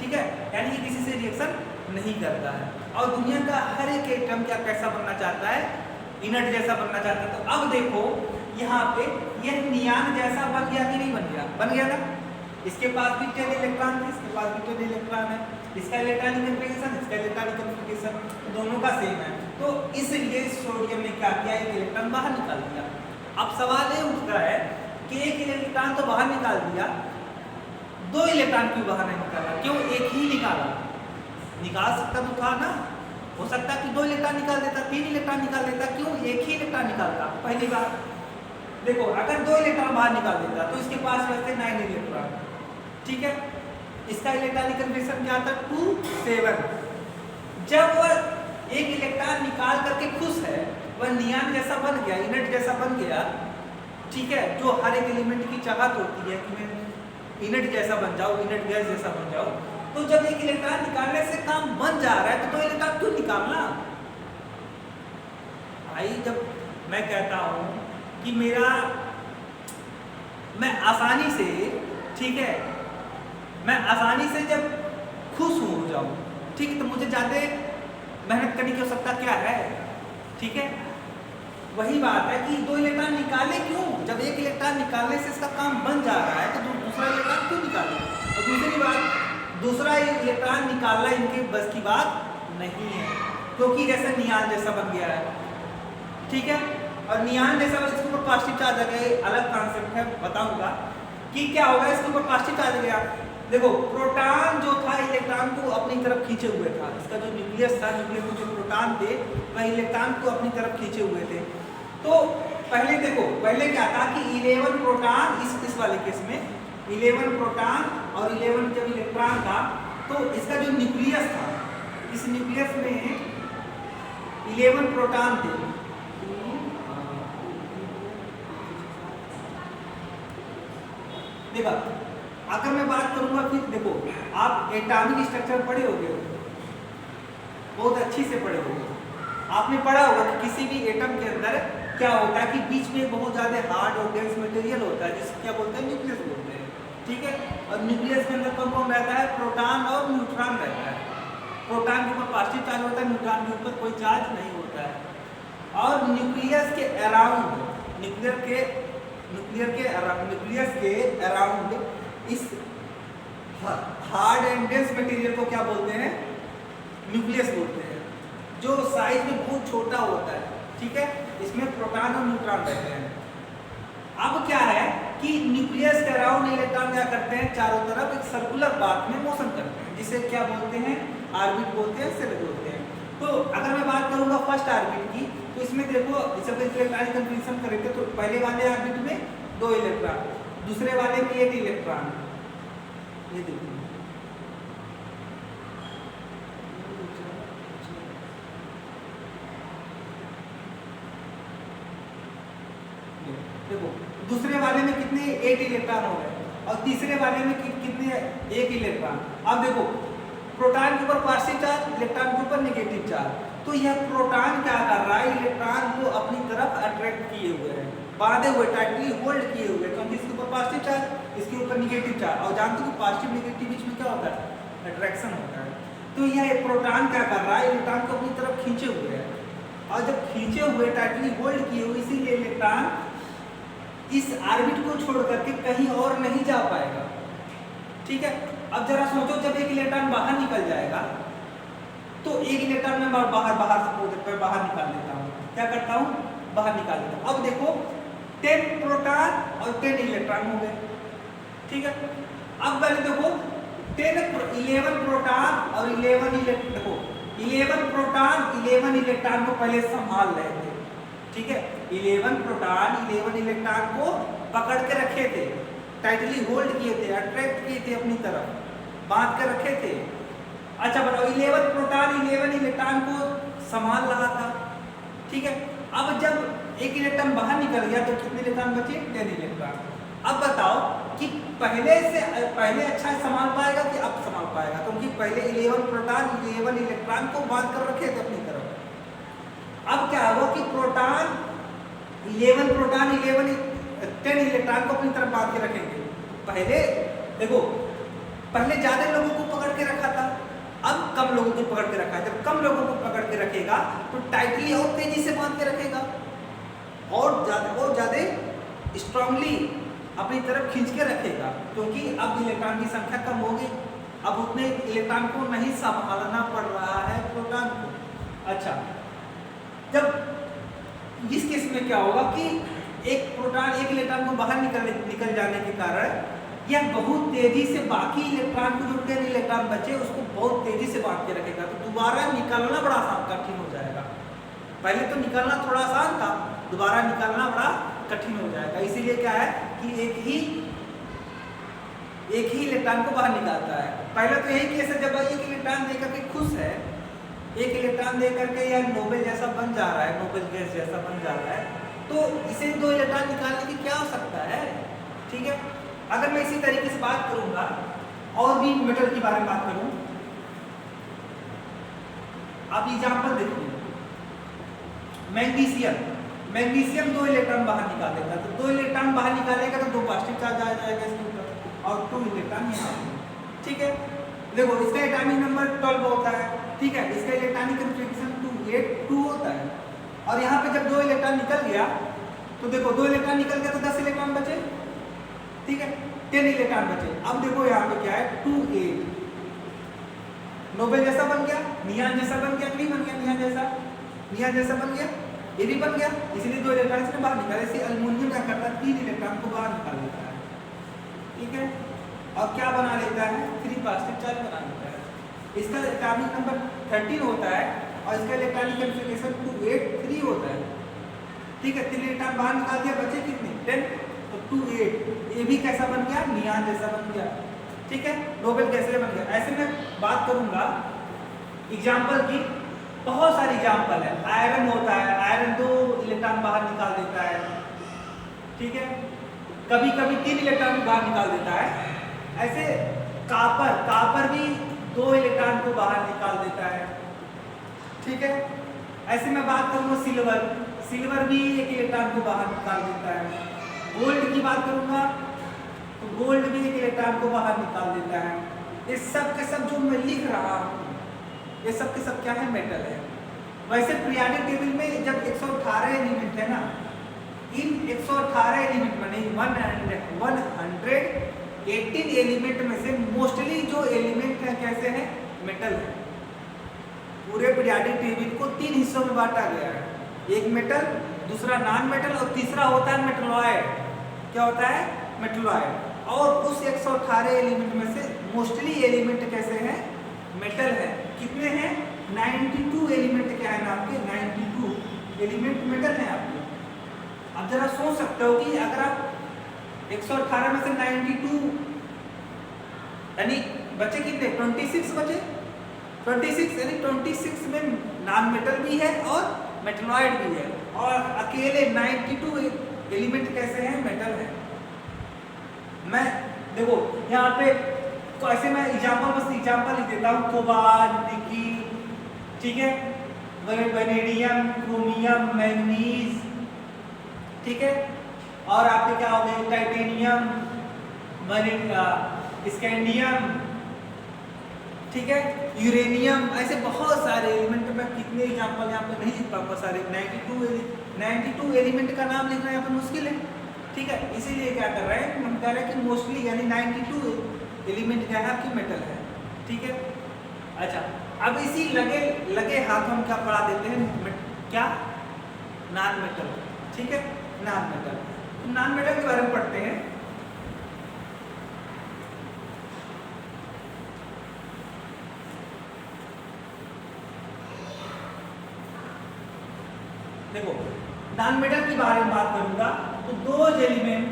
ठीक है, यानी कि किसी से रिएक्शन नहीं करता है। और दुनिया का हर एक एटम क्या कैसा बनना चाहता है, इनर्ट जैसा बनना चाहता है। तो अब देखो यहाँ पे यह नियान जैसा बन गया कि नहीं बन गया, बन गया ना। इसके पास भी 10 इलेक्ट्रॉन है, इसके पास भी 10 इलेक्ट्रॉन है, इसका इलेक्ट्रॉनिक कन्फिगरेशन, इसका इलेक्ट्रॉनिक कन्फिगरेशन दोनों का सेम है। तो इसलिए सोडियम ने क्या किया, एक इलेक्ट्रॉन बाहर निकाल दिया। अब सवाल ये उठता है कि एक इलेक्ट्रॉन तो बाहर निकाल दिया, 2 इलेक्ट्रॉन क्यों बाहर नहीं निकाला, क्यों एक ही निकाला? निकाल सकता तो था ना, हो सकता कि 2 इलेक्ट्रॉन निकाल देता, 3 इलेक्ट्रॉन निकाल देता, क्यों एक ही इलेक्ट्रॉन निकालता? पहली बात देखो, अगर 2 इलेक्ट्रॉन बाहर निकाल देता तो इसके पास बचते 9 इलेक्ट्रॉन। ठीक है, इसका इलेक्ट्रॉनिक कन्फिगरेशन क्या था, 2 7। जब वह एक इलेक्ट्रॉन निकाल करके खुश है, वह नियान जैसा बन गया, इनर्ट जैसा बन गया। ठीक है, जो हर एक एलिमेंट की चाहत होती है कि मैं इनर्ट जैसा बन जाऊं, इनर्ट गैस जैसा बन जाऊं। तो जब एक इलेक्ट्रॉन निकालने से काम बन जा रहा है तो 2 इलेक्ट्रॉन क्यों निकालना भाई? जब मैं कहता हूं कि मैं आसानी से, ठीक है, मैं आसानी से जब खुश हो जाऊं, ठीक है, तो मुझे ज़्यादा मेहनत करने की आवश्यकता क्या है? ठीक है, वही बात है कि 2 इलेक्ट्रॉन निकाले क्यों? जब एक इलेक्ट्रॉन निकालने से इसका काम बन जा रहा है तो दूसरा इलेक्ट्रॉन क्यों निकाले? और दूसरी बात, दूसरा इलेक्ट्रॉन निकालना इनके बस की बात नहीं है, क्योंकि जैसे नियान जैसा बन गया है। ठीक है, और नियान जैसा इसके ऊपर पॉजिटिव चार्ज आ गया, अलग कॉन्सेप्ट है, बताऊंगा कि क्या होगा इसके ऊपर पॉजिटिव चार्ज आ गया। देखो, प्रोटॉन जो था इलेक्ट्रॉन को अपनी तरफ खींचे हुए था, इसका जो न्यूक्लियस था, न्यूक्लियस में जो प्रोटॉन थे वह इलेक्ट्रॉन को अपनी तरफ खींचे हुए थे। तो पहले देखो, पहले क्या था कि 11 प्रोटॉन, इस वाले केस में 11 प्रोटॉन और 11 जब इलेक्ट्रॉन था तो इसका जो न्यूक्लियस था, इस न्यूक्लियस में 11 प्रोटॉन थे। देखो, अगर मैं बात करूंगा, फिर देखो आप एटॉमिक स्ट्रक्चर पढ़े होंगे, बहुत अच्छी से पढ़े होंगे, आपने पढ़ा होगा कि किसी भी एटम के अंदर क्या होता है कि बीच में बहुत ज़्यादा हार्ड और डेंस मटेरियल होता है, जिसको क्या बोलते हैं, न्यूक्लियस बोलते हैं। ठीक है, और न्यूक्लियस के अंदर कौन कौन रहता है, प्रोटॉन और न्यूट्रॉन रहता है। प्रोटॉन के ऊपर पॉजिटिव चार्ज होता है, न्यूट्रॉन के ऊपर कोई चार्ज नहीं होता है। और न्यूक्लियस के अराउंड, न्यूक्लियस के अराउंड इस हार्ड एंड डेंस मटेरियल को क्या बोलते हैं, न्यूक्लियस बोलते हैं, जो साइज में बहुत छोटा होता है। ठीक है, इसमें प्रोटॉन और न्यूट्रॉन रहते हैं। अब क्या है कि न्यूक्लियस के अराउंड इलेक्ट्रॉन क्या करते हैं, चारों तरफ एक सर्कुलर पाथ में मोशन करते हैं, जिसे क्या बोलते हैं, ऑर्बिट बोलते हैं, शेल बोलते हैं। तो अगर मैं बात करूंगा फर्स्ट ऑर्बिट की, तो इसमें देखो, जब इलेक्ट्रॉनिक कन्फिगरेशन करेंगे तो पहले वाले ऑर्बिट में 2 इलेक्ट्रॉन, दूसरे वाले में 8 इलेक्ट्रॉन। ये देखो, दूसरे वाले में कितने, 8 इलेक्ट्रॉन हो गए, और तीसरे वाले में कितने, 1 इलेक्ट्रॉन। अब देखो, प्रोटॉन के ऊपर पॉजिटिव चार्ज, इलेक्ट्रॉन के ऊपर नेगेटिव चार्ज। तो यह प्रोटॉन क्या कर रहा है, इलेक्ट्रॉन को अपनी तरफ अट्रैक्ट किए हुए है, बांधे हुए, टाइटली होल्ड किए हुए, क्योंकि इसके ऊपर पॉजिटिव चार्ज, इसके ऊपर नेगेटिव चार्ज। और जानते हो पॉजिटिव नेगेटिव बीच में क्या होता है, अट्रैक्शन होता है। तो यह प्रोटॉन क्या कर रहा है, इलेक्ट्रॉन को अपनी तरफ खींचे हुए है, और जब खींचे हुए, टाइटली होल्ड किए हुए, इसीलिए इलेक्ट्रॉन इस ऑर्बिट को छोड़ करके कहीं और नहीं जा पाएगा। ठीक है, अब जरा सोचो, जब एक इलेक्ट्रॉन बाहर निकल जाएगा तो एक इलेक्ट्रॉन में बाहर निकाल देता हूँ, क्या करता हूँ, बाहर निकाल देता हूँ। अब देखो 10 प्रोटॉन और 10 इलेक्ट्रॉन हो गए। ठीक है, अब पहले देखो 11 प्रोटॉन और 11 इलेक्ट्रॉन, देखो 11 प्रोटॉन 11 इलेक्ट्रॉन को पहले संभाल रहे थे। ठीक है, 11 प्रोटॉन 11 इलेक्ट्रॉन को पकड़ के रखे थे, टाइटली होल्ड किए थे, अट्रैक्ट किए थे अपनी तरफ, बांध के रखे थे। अच्छा बताओ, 11 प्रोटॉन 11 इलेक्ट्रॉन को संभाल रहा था। ठीक है, अब जब एक इलेक्ट्रॉन बाहर निकल गया तो कितने इलेक्ट्रॉन बचे, 10 इलेक्ट्रॉन। अब बताओ कि पहले अच्छा संभाल पाएगा कि अब संभाल पाएगा, क्योंकि पहले 11 प्रोटॉन 11 इलेक्ट्रॉन को बांध कर रखे थे अपनी तरफ। अब क्या हुआ कि प्रोटॉन 11 प्रोटॉन 11 10 इलेक्ट्रॉन को अपनी तरफ बांध के रखेंगे। पहले देखो, पहले ज्यादा लोगों को पकड़ के रखा था, अब कम लोगों को पकड़ के रखा है। जब कम लोगों को पकड़ के रखेगा तो टाइटली और तेजी से बांध के रखेगा और ज्यादा स्ट्रांगली अपनी तरफ खींच के रखेगा, क्योंकि अब इलेक्ट्रॉन की संख्या कम होगी, अब उतने इलेक्ट्रॉन को नहीं संभालना पड़ रहा है प्रोटॉन को। अच्छा, जब इस केस में क्या होगा कि एक प्रोटॉन एक इलेक्ट्रॉन को बाहर निकल जाने के कारण यह बहुत तेजी से बाकी इलेक्ट्रॉन को, जो 10 इलेक्ट्रॉन बचे उसको बहुत तेजी से बांध के रखेगा, तो दोबारा निकालना बड़ा आसान कठिन हो जाएगा। पहले तो निकालना थोड़ा आसान था, दोबारा निकालना बड़ा कठिन हो जाएगा। इसीलिए क्या है कि एक ही इलेक्ट्रॉन को बाहर निकालता है। पहले तो यही केस है, जब एक इलेक्ट्रॉन देकर के खुश है, एक इलेक्ट्रॉन देकर के यह नोबेल जैसा बन जा रहा है, नोबेल गैस जैसा बन जा रहा है, तो इसे 2 इलेक्ट्रॉन निकालने की क्या आवश्यकता है। ठीक है, अगर मैं इसी तरीके से बात करूंगा और भी मेटल के बारे में बात करूं, आप एग्जांपल देखिए, मैग्नीशियम 2 इलेक्ट्रॉन बाहर निकाल देता है, तो 2 इलेक्ट्रॉन बाहर निकालेगा तो 2 पॉजिटिव चार्ज आ जाएगा इसके ऊपर और 2 इलेक्ट्रॉन यहाँ। ठीक है, देखो इसका एटॉमिक नंबर 12 होता है। ठीक है, इसका इलेक्ट्रॉनिक कॉन्फ़िगरेशन 282 होता है, और यहाँ पे जब 2 इलेक्ट्रॉन निकल गया तो देखो 2 इलेक्ट्रॉन निकल गया तो 10 इलेक्ट्रॉन बचे। ठीक है, 10 इलेक्ट्रॉन बचे। अब देखो यहाँ पे क्या है, 28 नोबेल जैसा बन गया, नियान जैसा बन गया, नहीं बन गया नियान जैसा बन गया, ये भी बन गया, इसलिए 2 इलेक्ट्रॉन इसने बाहर निकाले। इसे एल्युमिनियम क्या करता है, 3 इलेक्ट्रॉन को बाहर निकाल देता है। ठीक है, और क्या बना लेता है, 3 पॉजिटिव चार्ज बना लेता है। इसका एटॉमिक नंबर 13 होता है और इसका इलेक्ट्रॉनिक कॉन्फ़िगरेशन 283 होता है। ठीक है, 3 इलेक्ट्रॉन बाहर निकाल दिया, बचे कितने, 10, तो 28 ये भी कैसा बन गया, नियान जैसा बन गया। ठीक है, नोबेल कैसे बन गया। ऐसे में बात करूंगा एग्जाम्पल की, बहुत सारी एग्जाम्पल है। आयरन होता है, आयरन 2 इलेक्ट्रॉन बाहर निकाल देता है। ठीक है, कभी कभी 3 इलेक्ट्रॉन बाहर निकाल देता है। ऐसे कापर भी 2 इलेक्ट्रॉन को बाहर निकाल देता है। ठीक है, ऐसे में बात करूंगा सिल्वर भी 1 इलेक्ट्रॉन को बाहर निकाल देता है। गोल्ड की बात करूंगा तो गोल्ड भी 1 इलेक्ट्रॉन को बाहर निकाल देता है। ये सब के सब जो मैं लिख रहा हूँ, ये सब के सब क्या है, मेटल है। वैसे पीरियोडिक टेबल में जब 118 एलिमेंट है ना, इन 118 एलिमेंट में नहीं, 118 एलिमेंट में से मोस्टली जो एलिमेंट है कैसे हैं, मेटल है। पूरे पीरियोडिक टेबल को 3 हिस्सों में बांटा गया है, एक मेटल, दूसरा नॉन मेटल और तीसरा होता है मेटलॉयड। क्या होता है, मेटलॉयड। और उस 118 एलिमेंट में से मोस्टली एलिमेंट कैसे हैं, मेटल है। कितने हैं, 92 एलिमेंट क्या है ना आपके, 92 एलिमेंट मेटल हैं आपके। अब जरा सोच सकते हो कि अगर आप 118 में से 92 यानी बचे कितने, 26 बचे, 26 यानी 26 में नॉन मेटल भी है और मेटलॉयड भी है, और अकेले 92 एलिमेंट कैसे हैं, मेटल है। मैं देखो यहाँ पे तो ऐसे मैं एग्जांपल लिख देता हूँ, कोबाल्ट, निकिल, ठीक है, वेनेडियम, क्रोमियम, मैग्नीज, ठीक है, और आपके क्या हो गए, टाइटेनियम, स्कैंडियम, ठीक है, यूरेनियम, ऐसे बहुत सारे एलिमेंट। में कितने एग्जांपल यहाँ पे नहीं लिख पाऊंगा सारे, 92 एलिमेंट का नाम लिखना यहाँ पर मुश्किल है। ठीक है, इसीलिए क्या कर रहे हैं, हम कह रहे हैं कि मोस्टली यानी 92 एलिमेंट क्या है आपकी मेटल है। ठीक है, अच्छा, अब इसी लगे हाथों में क्या पढ़ा देते हैं, क्या, नॉन मेटल। ठीक है, नॉन मेटल, नॉन मेटल के बारे में पढ़ते हैं। देखो नॉन मेटल के बारे में बात करूंगा तो दो element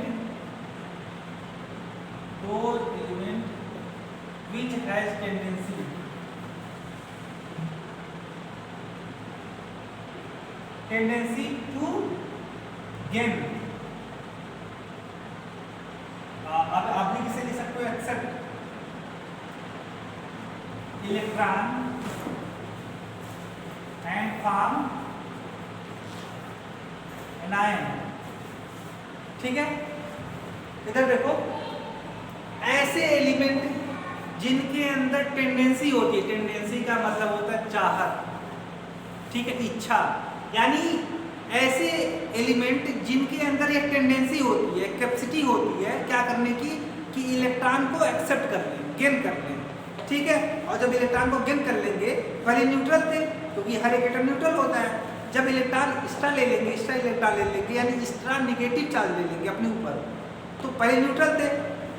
which has tendency to gain, आप भी किसे लिख सकते हो, accept electron and form anion. ठीक है, इधर देखो, ऐसे एलिमेंट जिनके अंदर टेंडेंसी होती है, टेंडेंसी का मतलब होता है चाहत, ठीक है, इच्छा, यानी ऐसे एलिमेंट जिनके अंदर एक टेंडेंसी होती है, कैपेसिटी होती है क्या करने की, कि इलेक्ट्रॉन को एक्सेप्ट कर लें, गेन कर लें। ठीक है, और जब इलेक्ट्रॉन को गेन कर लेंगे, पहले न्यूट्रल थे क्योंकि हर एक एटम न्यूट्रल होता है, जब इलेक्ट्रॉन एक्स्ट्रा ले लेंगे, एक्स्ट्रा इलेक्ट्रॉन ले लेंगे, यानी एक्स्ट्रा निगेटिव चार्ज ले लेंगे अपने ऊपर, तो पहले न्यूट्रल थे,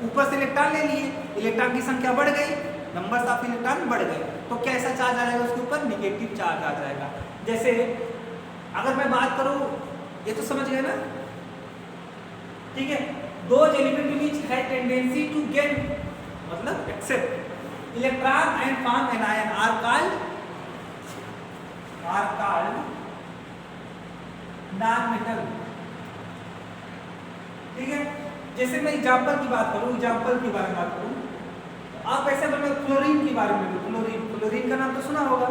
ऊपर से इलेक्ट्रॉन ले लिए, इलेक्ट्रॉन की संख्या बढ़ गई, नंबर्स ऑफ इलेक्ट्रॉन बढ़ गए, तो कैसा चार्ज आ जाएगा उसके ऊपर, निगेटिव चार्ज आ जाएगा। जैसे अगर मैं बात करूं, ये तो समझ गए ना, ठीक है, दो element which has tendency to gain मतलब accept electron and form anion are called non-metal. ठीक है, जैसे मैं एग्जांपल की बात करूं, एग्जांपल के बारे में बात करूं, आप ऐसे बोलो क्लोरीन के बारे में, क्लोरीन का नाम तो सुना होगा,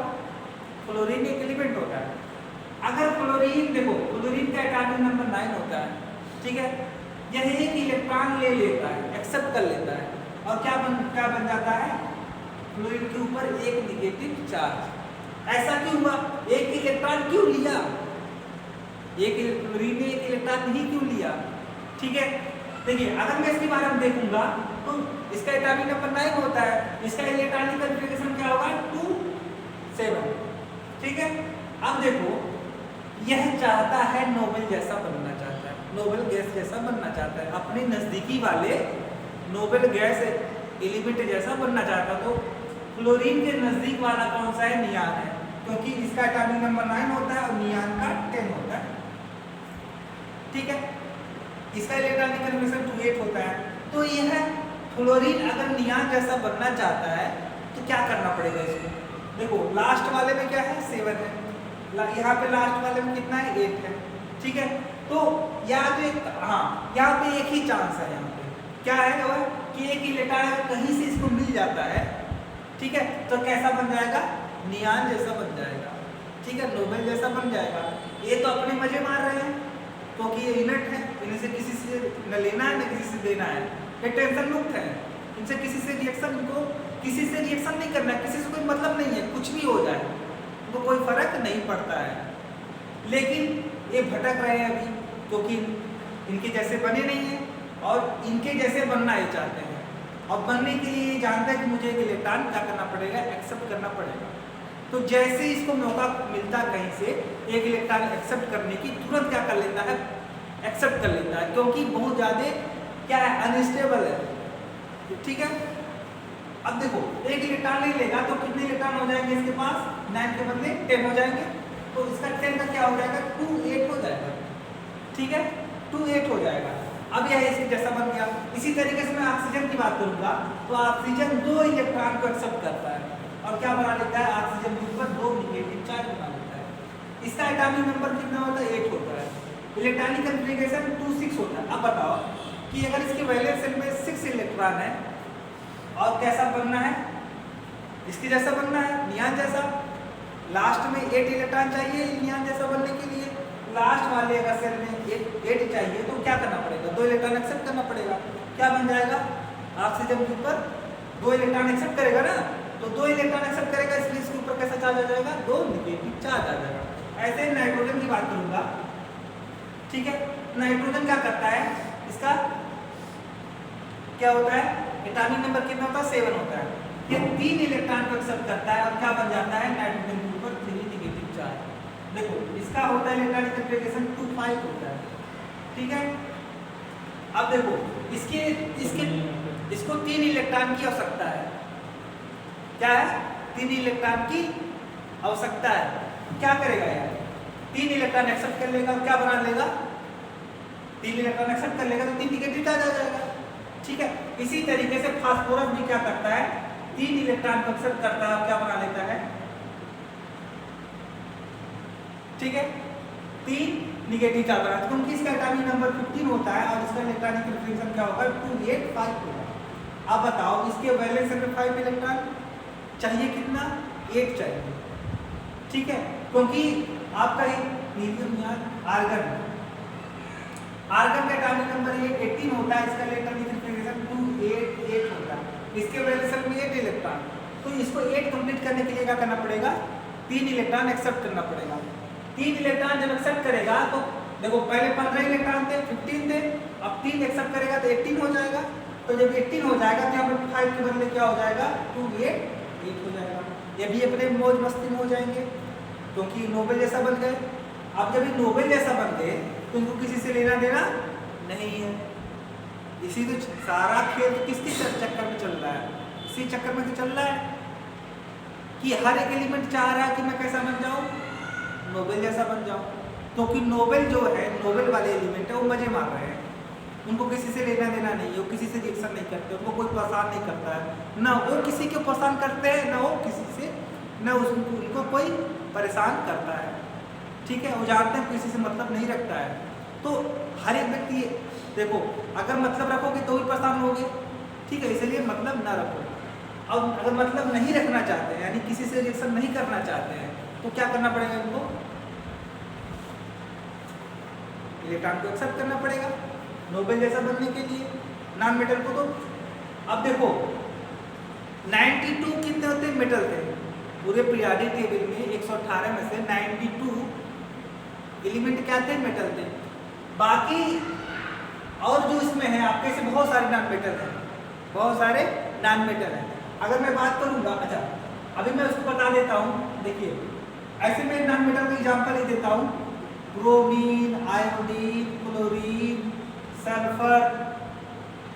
क्लोरीन एक एलिमेंट होता है। अगर क्लोरीन देखो, क्लोरीन का एटॉमिक नंबर 9 होता है, ठीक है, यह एक इलेक्ट्रॉन ले लेता है, एक्सेप्ट कर लेता है, और क्या बन जाता है, क्लोरीन के ऊपर एक निगेटिव चार्ज। ऐसा क्यों हुआ, एक इलेक्ट्रॉन क्यों लिया, क्लोरीन ने एक इलेक्ट्रॉन ही क्यों लिया। ठीक है, देखिए अगर मैं इसके बारे में देखूंगा तो इसका एटॉमिक नंबर 9 होता है, इसका इलेक्ट्रॉनिक कॉन्फ़िगरेशन क्या होगा, 2 7। ठीक है, अब देखो, यह चाहता है नोबेल जैसा बनना चाहता है, नोबेल गैस जैसा बनना चाहता है, अपने नजदीकी वाले नोबेल गैस एलिमेंट जैसा बनना चाहता, तो क्लोरीन के नजदीक वाला कौन सा है, नियान है, क्योंकि इसका एटॉमिक नंबर 9 होता है और नियान का 10 होता है। ठीक है, इसका इलेक्ट्रॉनिक कन्फर्मेशन 28 होता है। तो यह फ्लोरीन अगर नियान जैसा बनना चाहता है तो क्या करना पड़ेगा इसको, देखो लास्ट वाले में क्या है, 7 है, यहाँ पे लास्ट वाले में कितना है, 8 है। ठीक है, तो यहाँ पे यहाँ पे एक ही चांस है, यहाँ पे क्या है वो कि एक इलेक्ट्रॉन कहीं से इसको मिल जाता है, ठीक है, तो कैसा बन जाएगा, नियान जैसा बन जाएगा। ठीक है, नोबेल जैसा बन जाएगा। ये तो अपने मजे मार रहे हैं क्योंकि ये यूनिट है, इन्हें से किसी से न लेना है न किसी से देना है, ये टेंशन मुक्त है, इनसे किसी से रिएक्शन नहीं करना है, किसी से कोई मतलब नहीं है, कुछ भी हो जाए तो कोई फर्क नहीं पड़ता है। लेकिन ये भटक रहे हैं अभी क्योंकि इनके जैसे बने नहीं हैं और इनके जैसे बनना ये चाहते हैं, और बनने के लिए ये जानते हैं कि मुझे एक इलेक्ट्रॉन क्या करना पड़ेगा, एक्सेप्ट करना पड़ेगा। तो जैसे इसको मौका मिलता कहीं से एक इलेक्ट्रॉन एक्सेप्ट करने की, तुरंत क्या कर लेता है, एक्सेप्ट कर लेता है, क्योंकि बहुत ज़्यादा क्या है, अनस्टेबल है। ठीक है, अब देखो एक इलेक्ट्रॉन नहीं लेगा तो कितने इलेक्ट्रॉन हो जाएंगे इसके पास, 9 के बदले 10 हो जाएंगे, तो इसका 10 का क्या हो जाएगा, 2 8 हो जाएगा। ठीक है, 2 8 हो जाएगा। अब यह इसके जैसा बन गया। इसी तरीके से मैं ऑक्सीजन की बात करूंगा तो ऑक्सीजन 2 इलेक्ट्रॉन को एक्सेप्ट करता है और क्या बना लेता है, ऑक्सीजन के ऊपर 2 निगेटिव चार्ज बना लेता है। इसका एटॉमिक नंबर कितना होता है, 8 होता है, इलेक्ट्रॉनिक कॉन्फ़िगरेशन 2 6 होता है। अब बताओ कि अगर इसके वैलेंस शेल में 6 इलेक्ट्रॉन है और कैसा बनना है, इसके जैसा बनना है, नियान जैसा, लास्ट में 8 इलेक्ट्रॉन चाहिए नियान जैसा बनने के लिए, लास्ट वाले अगर सेल में 8 चाहिए तो क्या करना पड़ेगा, 2 इलेक्ट्रॉन एक्सेप्ट करना पड़ेगा। क्या बन जाएगा, ऑक्सीजन के ऊपर 2 इलेक्ट्रॉन एक्सेप्ट करेगा ना, तो 2 इलेक्ट्रॉन एक्सेप्ट करेगा, इसलिए इसके ऊपर कैसा चार्ज आ जाएगा, 2 निगेटिव चार्ज आ जाएगा। ऐसे नाइट्रोजन की बात करूंगा। ठीक है, नाइट्रोजन क्या करता है, इसका क्या होता है, एटॉमिक नंबर कितना होता है, 7 होता है। ये 3 इलेक्ट्रॉन को एक्सेप्ट करता है और क्या बन जाता है, नाइट्रोजन के ऊपर 3 निगेटिव चार्ज। देखो इसका होता है इलेक्ट्रॉनिक कॉन्फ़िगरेशन 2 5 होता है। ठीक है, अब देखो इसको 3 इलेक्ट्रॉन की आवश्यकता है, क्या है, 3 इलेक्ट्रॉन की आवश्यकता है। क्या करेगा यार, 3 इलेक्ट्रॉन एक्सेप्ट कर लेगा, क्या बना लेगा, 3 इलेक्ट्रॉन एक्सेप्ट कर लेगा तो 3 निगेटिव चार्ज आ जाएगा। ठीक है, इसी तरीके से फास्फोरस भी क्या करता है, 3 इलेक्ट्रॉन को एक्सेप्ट करता है और क्या बना लेता है, ठीक है, 3 निगेटिव चार्ज बना, क्योंकि इसका एटॉमिक नंबर 15 होता है और इसका इलेक्ट्रॉनिक कॉन्फ़िगरेशन क्या होगा, 2 8 5 होगा। अब बताओ इसके वैलेंस शेल में 5 इलेक्ट्रॉन चाहिए, कितना, 8 चाहिए। ठीक है, क्योंकि आपका एक हीलियम या आर्गन आर्गन का एटॉमिक नंबर ये 18 होता है, इसका इलेक्ट्रॉन कन्फिग्रेशन 288 होता है, इसके वैलेंस में 8 इलेक्ट्रॉन। तो इसको 8 कंप्लीट करने के लिए क्या करना पड़ेगा, 3 इलेक्ट्रॉन एक्सेप्ट करना पड़ेगा। 3 इलेक्ट्रॉन जब एक्सेप्ट करेगा तो देखो पहले 15 इलेक्ट्रॉन थे, 15 थे, अब 3 एक्सेप्ट करेगा तो 18 हो जाएगा। तो जब 18 हो जाएगा तो यहाँ पर 5 के बदले क्या हो जाएगा, 288 हो जाएगा। ये भी अपने मौज मस्ती में हो जाएंगे क्योंकि नोबेल जैसा बन गए। अब जब ये नोबेल जैसा बन गए तो इनको किसी से लेना देना नहीं है। इसी तो सारा खेल किसके चक्कर में चल रहा है, इसी चक्कर में तो चल रहा है कि हर एक एलिमेंट चाह रहा है कि मैं कैसा बन जाऊं, नोबेल जैसा बन जाऊं। क्योंकि नोबेल जो है, नोबेल वाले एलिमेंट है वो मजे मार रहे हैं, उनको किसी से लेना देना नहीं है, वो किसी से रिएक्शन नहीं करते, उनको कोई परेशान नहीं करता है, ना वो किसी को परेशान करते हैं, ना वो किसी से, ना उनको कोई परेशान करता है। ठीक है, वो जानते हैं किसी से मतलब नहीं रखता है। तो हर एक व्यक्ति देखो अगर मतलब रखोगे तो ही परेशान होगे, ठीक है, इसलिए मतलब ना रखो। अब अगर मतलब नहीं रखना चाहते हैं यानी किसी से रिएक्शन नहीं करना चाहते हैं तो क्या करना पड़ेगा, इनको इलेक्ट्रॉन को एक्सेप्ट करना पड़ेगा नोबेल जैसा बनने के लिए, नॉन मेटल को। तो अब देखो 92 कितने होते हैं, मेटल थे पूरे पीरियोडिक टेबल में 118 में से 92 एलिमेंट क्या थे, मेटल थे। बाकी और जो इसमें है आपके से बहुत सारे नॉन मेटल हैं, बहुत सारे नॉन मेटल हैं। अगर मैं बात करूंगा, अच्छा अभी मैं उसको बता देता हूँ, देखिए ऐसे मैं नॉन मेटल का एग्जांपल ही देता हूँ, ब्रोमीन, आयोडीन, क्लोरीन, सल्फर,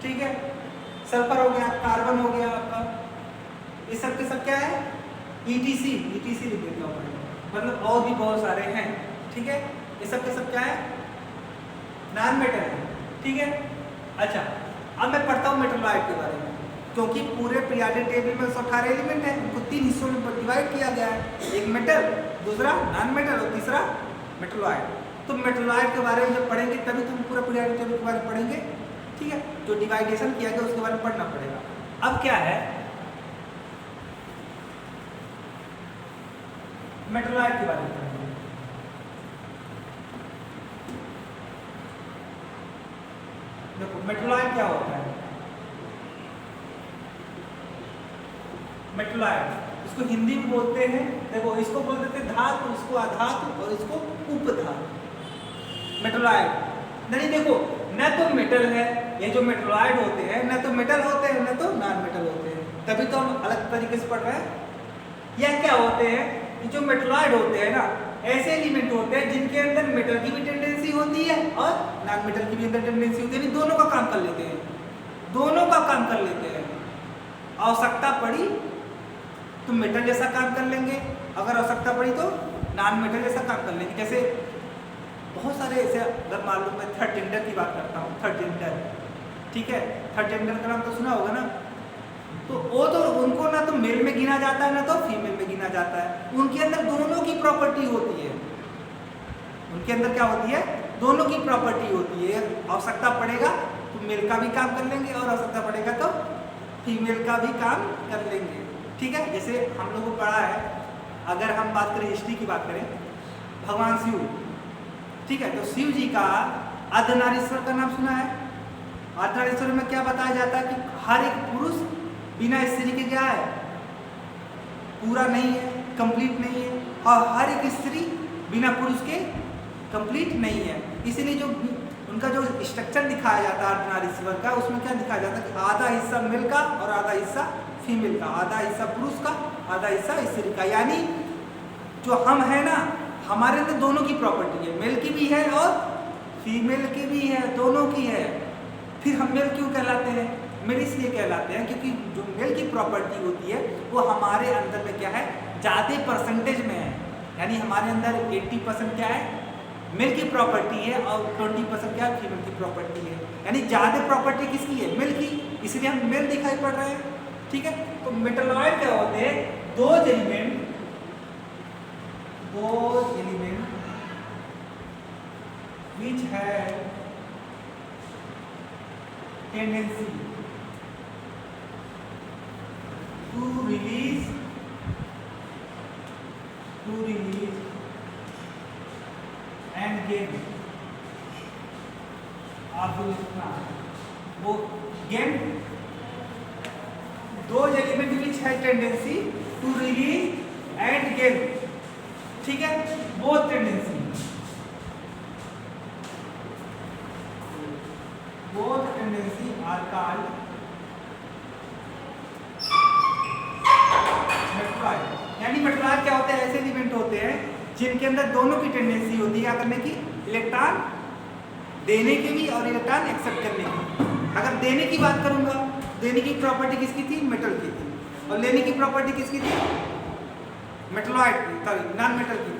ठीक है, सल्फर हो गया, कार्बन हो गया आपका, ये सब के सब क्या है, ETC लिख देता हूँ, मतलब और भी बहुत सारे हैं, ठीक है, ये सब के सब क्या है, नॉन मेटल है, ठीक है। अच्छा अब मैं पढ़ता हूँ मेटलॉइड के बारे में, क्योंकि पूरे पीरियोडिक टेबल में 118 एलिमेंट है, उनको 3 हिस्सों में डिवाइड किया गया है, एक मेटल, दूसरा नॉन मेटल और तीसरा मेटलॉइड। तो मेटलॉइड के बारे में जब पढ़ेंगे तभी तो हम पूरा पीरियोडिक टेबल के बारे में पढ़ेंगे, ठीक है, जो डिवाइडेशन किया गया उसके बारे में पढ़ना पड़ेगा। अब क्या है मेटलॉइड के बारे में पढ़ेंगे। देखो मेटलॉइड क्या होता है, मेटलॉइड इसको हिंदी में बोलते हैं, देखो इसको बोल देते हैं धातु, इसको अधातु और इसको उपधातु। मेटलॉइड नहीं, देखो न तो मेटल है, ये जो मेटलॉइड होते हैं न तो मेटल होते हैं न तो नॉन मेटल होते हैं, तभी तो हम अलग तरीके से पढ़ रहे हैं। या क्या होते हैं, जो मेटलॉइड होते हैं ना, ऐसे एलिमेंट होते हैं जिनके अंदर मेटल की भी टेंडेंसी होती है और नॉन मेटल की भी अंदर टेंडेंसी होती है, दोनों का काम कर लेते हैं, दोनों का काम कर लेते हैं। आवश्यकता पड़ी तो मेटल जैसा काम कर लेंगे, अगर आवश्यकता पड़ी तो नॉन मेटल जैसा काम कर लेंगे। जैसे बहुत सारे ऐसे, अगर मालूम मैं थर्ड जेंडर की बात करता हूँ, थर्ड जेंडर, ठीक है, थर्ड जेंडर का नाम तो सुना होगा ना, तो वो तो उनको ना तो मेल में गिना जाता है ना तो फीमेल में गिना जाता है, उनके अंदर दोनों की प्रॉपर्टी होती है, उनके अंदर क्या होती है, दोनों की प्रॉपर्टी होती है। आवश्यकता पड़ेगा तो मेल का भी काम कर लेंगे और आवश्यकता पड़ेगा तो फीमेल का भी काम कर लेंगे, ठीक है। जैसे हम लोगों को पढ़ा है, अगर हम बात करें हिस्ट्री की बात करें, भगवान शिव, ठीक है, तो शिव जी का अर्धनारीश्वर का नाम सुना है। अर्धनारीश्वर में क्या बताया जाता है कि हर एक पुरुष बिना स्त्री के क्या है, पूरा नहीं है, कंप्लीट नहीं है, और हर एक स्त्री बिना पुरुष के कंप्लीट नहीं है। इसलिए जो उनका जो स्ट्रक्चर दिखाया जाता है अर्धनारीश्वर का, उसमें क्या दिखाया जाता है कि आधा हिस्सा मेल का और आधा हिस्सा फीमेल का, आधा हिस्सा पुरुष का आधा हिस्सा स्त्री का। यानी जो हम है ना, हमारे अंदर दोनों की प्रॉपर्टी है, मेल की भी है और फीमेल की भी है, दोनों की है। फिर हम मेल क्यों कहलाते हैं, मेल इसलिए कहलाते हैं क्योंकि जो मेल की प्रॉपर्टी होती है वो हमारे अंदर में क्या है, ज़्यादा परसेंटेज में है। यानी हमारे अंदर 80% क्या है, मेल की प्रॉपर्टी है और 20% क्या है, फीमेल की प्रॉपर्टी है। यानी ज़्यादा प्रॉपर्टी किसकी है, मेल की, इसलिए हम मेल दिखाई पड़ रहे हैं, ठीक है। तो मेटलॉइड क्या होते हैं, दो element which have tendency to release and gain आपको लिखना वो gain those element which has tendency to release and gain, ठीक है, both tendency are called मेट्रोलॉइड। यानी मेट्रोलॉइड क्या होते हैं, ऐसे एलिमेंट होते हैं जिनके अंदर दोनों की टेंडेंसी होती है क्या करने की, इलेक्ट्रॉन देने की भी और इलेक्ट्रॉन एक्सेप्ट करने की। अगर देने की बात करूंगा, देने की प्रॉपर्टी किसकी थी, मेटल की थी, और लेने की प्रॉपर्टी किसकी थी, मेटलॉइड की, सॉरी नॉन मेटल की थी,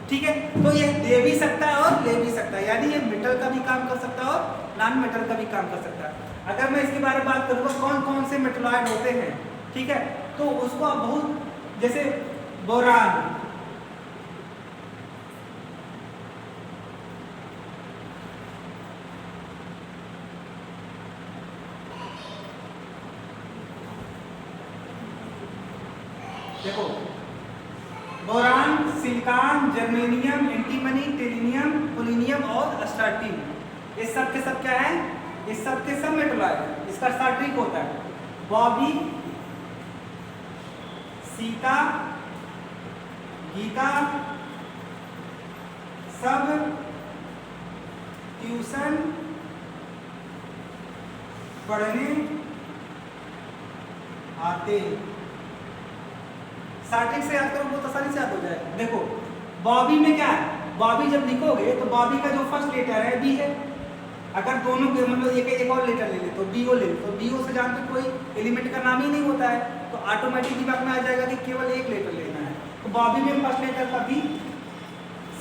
ठीक है। तो ये दे भी सकता है और ले भी सकता है, यानी ये मेटल का भी काम कर सकता है और नॉन मेटल का भी काम कर सकता है। अगर मैं इसके बारे में बात करूंगा कौन कौन से मेटलॉइड होते हैं, ठीक है, तो उसको आप बहुत, जैसे बोरान, देखो boron, silicon, germanium, antimony, टेलिनियम, polonium और अस्टार्टिन, ये सब के सब क्या है, ये सब के सब मेटलॉइड है। इसका स्टार्टिक होता है बॉबी, सीता, गीता, सब ट्यूशन पढ़ने आते। स्टार्टिंग से याद करो बहुत आसानी से याद हो जाएगा। देखो बॉबी में क्या है, बॉबी जब लिखोगे तो बॉबी का जो फर्स्ट लेटर है बी है। अगर दोनों के मतलब एक और लेटर ले ले तो बी ओ ले ले, तो बी ओ से जानते कोई एलिमेंट का नाम ही नहीं होता है, तो ऑटोमेटिक दिमाग में आ जाएगा कि केवल एक लेटर लेना है। तो बॉबी में फर्स्ट लेटर का बी,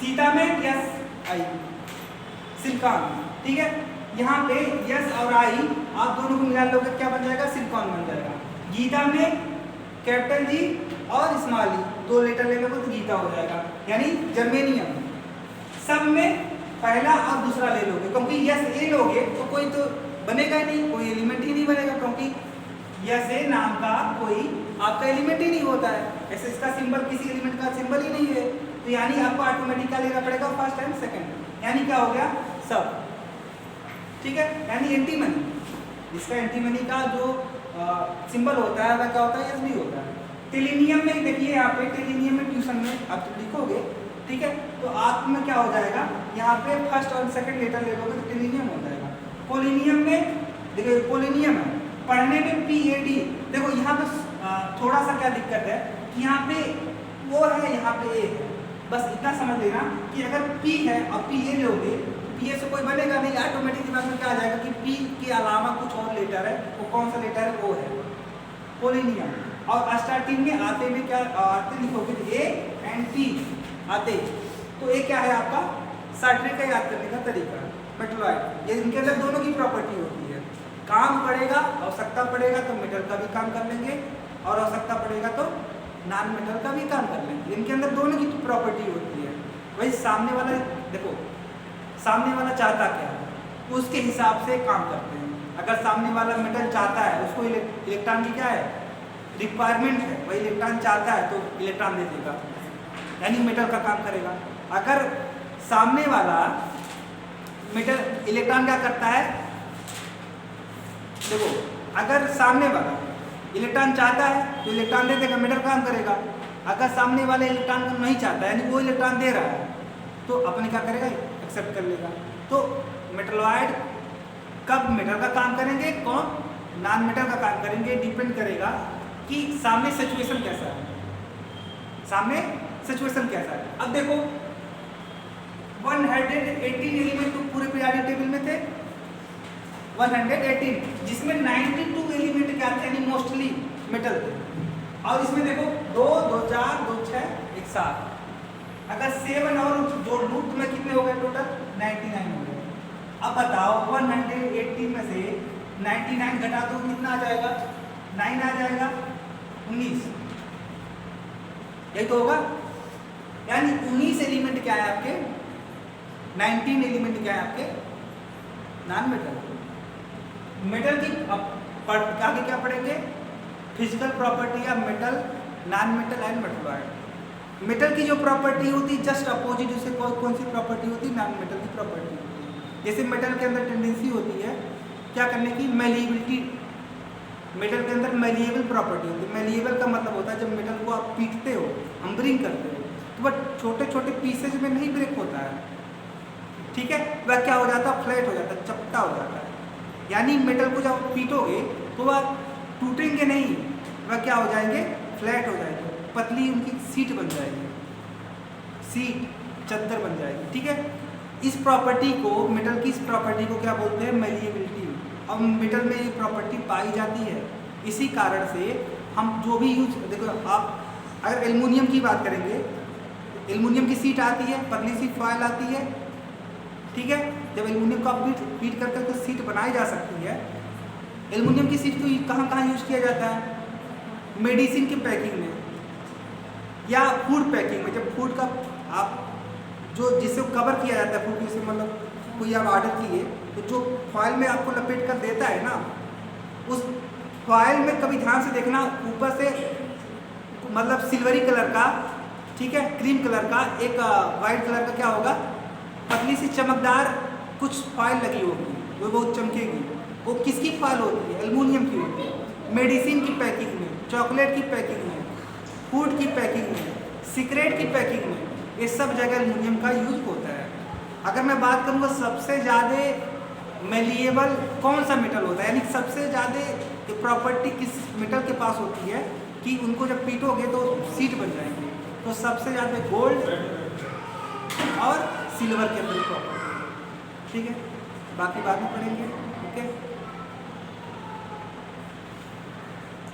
सीता में यस आई, सिलिकॉन, ठीक है। यहाँ पे यस और आई आप दोनों को मिला लोगे क्या बन जाएगा, सिलिकॉन बन जाएगा। गीता में कैपिटल जी और स्मॉल ई, दो लेटर ले लोगे तो गीता हो जाएगा, यानी जर्मेनियम। सब में पहला और दूसरा ले लोगे, क्योंकि यस ए लोगे तो कोई तो बनेगा ही नहीं, कोई एलिमेंट ही नहीं बनेगा, क्योंकि यस ए नाम का कोई आपका एलिमेंट ही नहीं होता है। ऐसे इसका सिंबल किसी एलिमेंट का सिंबल ही नहीं है, तो यानी आपको ऑटोमेटिक क्या लेना पड़ेगा, फर्स्ट एंड सेकंड, यानी क्या हो गया सब, ठीक है। यानी एंटीमनी, इसका एंटीमनी का जो सिंबल होता है वह क्या होता है, एस बी होता है। टेलिनियम में देखिए यहाँ पे, टेलिनियम में ट्यूशन में आप तो लिखोगे, ठीक है, तो आप में क्या हो जाएगा, यहाँ पे फर्स्ट और सेकंड लेटर ले लोगे तो टेलिनियम हो जाएगा। पोलिनियम में देखिए पोलिनियम है, पढ़ने में पी ए डी। देखो यहाँ पे थोड़ा सा क्या दिक्कत है कि यहाँ पे वो है, यहाँ पे ए है, बस इतना समझ लेना कि अगर पी है और पी ए लोगे तो पी ए से कोई बनेगा नहीं, ऑटोमेटिक दिमाग में क्या आ जाएगा कि पी के अलावा कुछ और लेटर है, वो कौन सा लेटर है, वो है पोलिनियम। और स्टार्टिंग में आते में क्या आते लिखोगे ए एंड टी आते, तो ये क्या है आपका सार्ट्रे का याद करने का तरीका, मेटलॉइड। ये इनके अंदर दोनों की प्रॉपर्टी होती है, काम पड़ेगा, आवश्यकता पड़ेगा तो मेटल का भी काम कर लेंगे, और आवश्यकता पड़ेगा तो नॉन मेटल का भी काम कर लेंगे। इनके अंदर दोनों की प्रॉपर्टी होती है। वही सामने वाला, देखो सामने वाला चाहता क्या है, उसके हिसाब से काम करते हैं। अगर सामने वाला मेटल चाहता है, उसको इलेक्ट्रॉन की क्या है रिक्वायरमेंट है, वही इलेक्ट्रॉन चाहता है तो इलेक्ट्रॉन दे देगा, यानी मेटल का काम करेगा। अगर सामने वाला मेटल इलेक्ट्रॉन क्या करता है, देखो अगर सामने वाला इलेक्ट्रॉन चाहता है तो इलेक्ट्रॉन दे देगा, मेटल काम करेगा। अगर सामने वाले इलेक्ट्रॉन को नहीं चाहता है, यानी वो इलेक्ट्रॉन दे रहा है, तो अपने क्या करेगा, एक्सेप्ट कर लेगा। तो मेटलॉइड कब मेटल का काम करेंगे, कौन नॉन मेटल का काम करेंगे, डिपेंड करेगा कि सामने सिचुएशन कैसा है, सामने सिचुएशन कैसा है। अब देखो 118 एलिमेंट तो पूरे पीरियोडिक टेबल में थे, 118 जिसमें 92 एलिमेंट क्या थे, यानी मोस्टली मेटल थे। और इसमें देखो 2 2 4 2 6 1 7, अगर 7 और जोड़ लूँ तो मैं कितने हो गए टोटल, 99 हो गए। अब बताओ 118 में से 99 घटा तो कितना आ जाएगा, 9 आ जाएगा, 19, यही तो होगा। यानी 19 एलिमेंट क्या है आपके, 19 एलिमेंट क्या है आपके नॉन मेटल। मेटल की आगे क्या पढ़ेंगे, फिजिकल प्रॉपर्टी या metal, non metal and metalloid. Metal की जो प्रॉपर्टी होती है जस्ट अपोजिट, उसे कौन सी प्रॉपर्टी होती है, नॉन मेटल की प्रॉपर्टी होती है। जैसे मेटल के अंदर टेंडेंसी होती है क्या करने की, मेलिएबिलिटी। मेटल के अंदर मेलिएबल प्रॉपर्टी होती है। मेलिएबल का मतलब होता है जब मेटल को आप पीटते हो, हम्बरिंग करते हो, तो वह छोटे छोटे पीसेज में नहीं ब्रेक होता है, ठीक है, वह क्या हो जाता है, फ्लैट हो जाता है, चपटा हो जाता है। यानी मेटल को जब पीटोगे तो वह टूटेंगे नहीं, वह क्या हो जाएंगे, फ्लैट हो जाएंगे, पतली उनकी सीट बन जाएगी, सीट चद्दर बन जाएगी, ठीक है। इस प्रॉपर्टी को, मेटल की इस प्रॉपर्टी को क्या बोलते हैं, मेलिएबिलिटी। अब मेटल में ये प्रॉपर्टी पाई जाती है, इसी कारण से हम जो भी यूज, देखो आप अगर एल्युमिनियम की बात करेंगे, एल्युमिनियम की सीट आती है, पतली सी फॉयल आती है, ठीक है। जब एल्युमिनियम को आप पीट करके तो सीट बनाई जा सकती है। एल्युमिनियम की सीट को कहाँ कहाँ यूज किया जाता है, मेडिसिन की पैकिंग में या फूड पैकिंग में। जब फूड का आप जो जिससे कवर किया जाता है फूड, जैसे मतलब कोई आप ऑर्डर किए तो जो फॉयल में आपको लपेट कर देता है ना, उस फॉयल में कभी ध्यान से देखना, ऊपर से मतलब सिल्वरी कलर का, ठीक है, क्रीम कलर का, एक वाइट कलर का क्या होगा, पतली सी चमकदार कुछ फॉयल लगी होगी, वो बहुत चमकेगी। वो किसकी फॉयल होती है, एल्युमिनियम की होती है। मेडिसिन की पैकिंग में, चॉकलेट की पैकिंग में, फूड की पैकिंग में, सिगरेट की पैकिंग में, ये सब जगह एल्युमिनियम का यूज होता है। अगर मैं बात करूँगा सबसे ज़्यादा मेलिएबल कौन सा मेटल होता है, यानी सबसे ज़्यादा प्रॉपर्टी किस मेटल के पास होती है कि उनको जब पीटोगे तो सीट बन जाएंगे, तो सबसे ज़्यादा गोल्ड और सिल्वर के अंदर प्रॉपर्टी, ठीक है। बाकी बाद में पढ़ेंगे, ओके।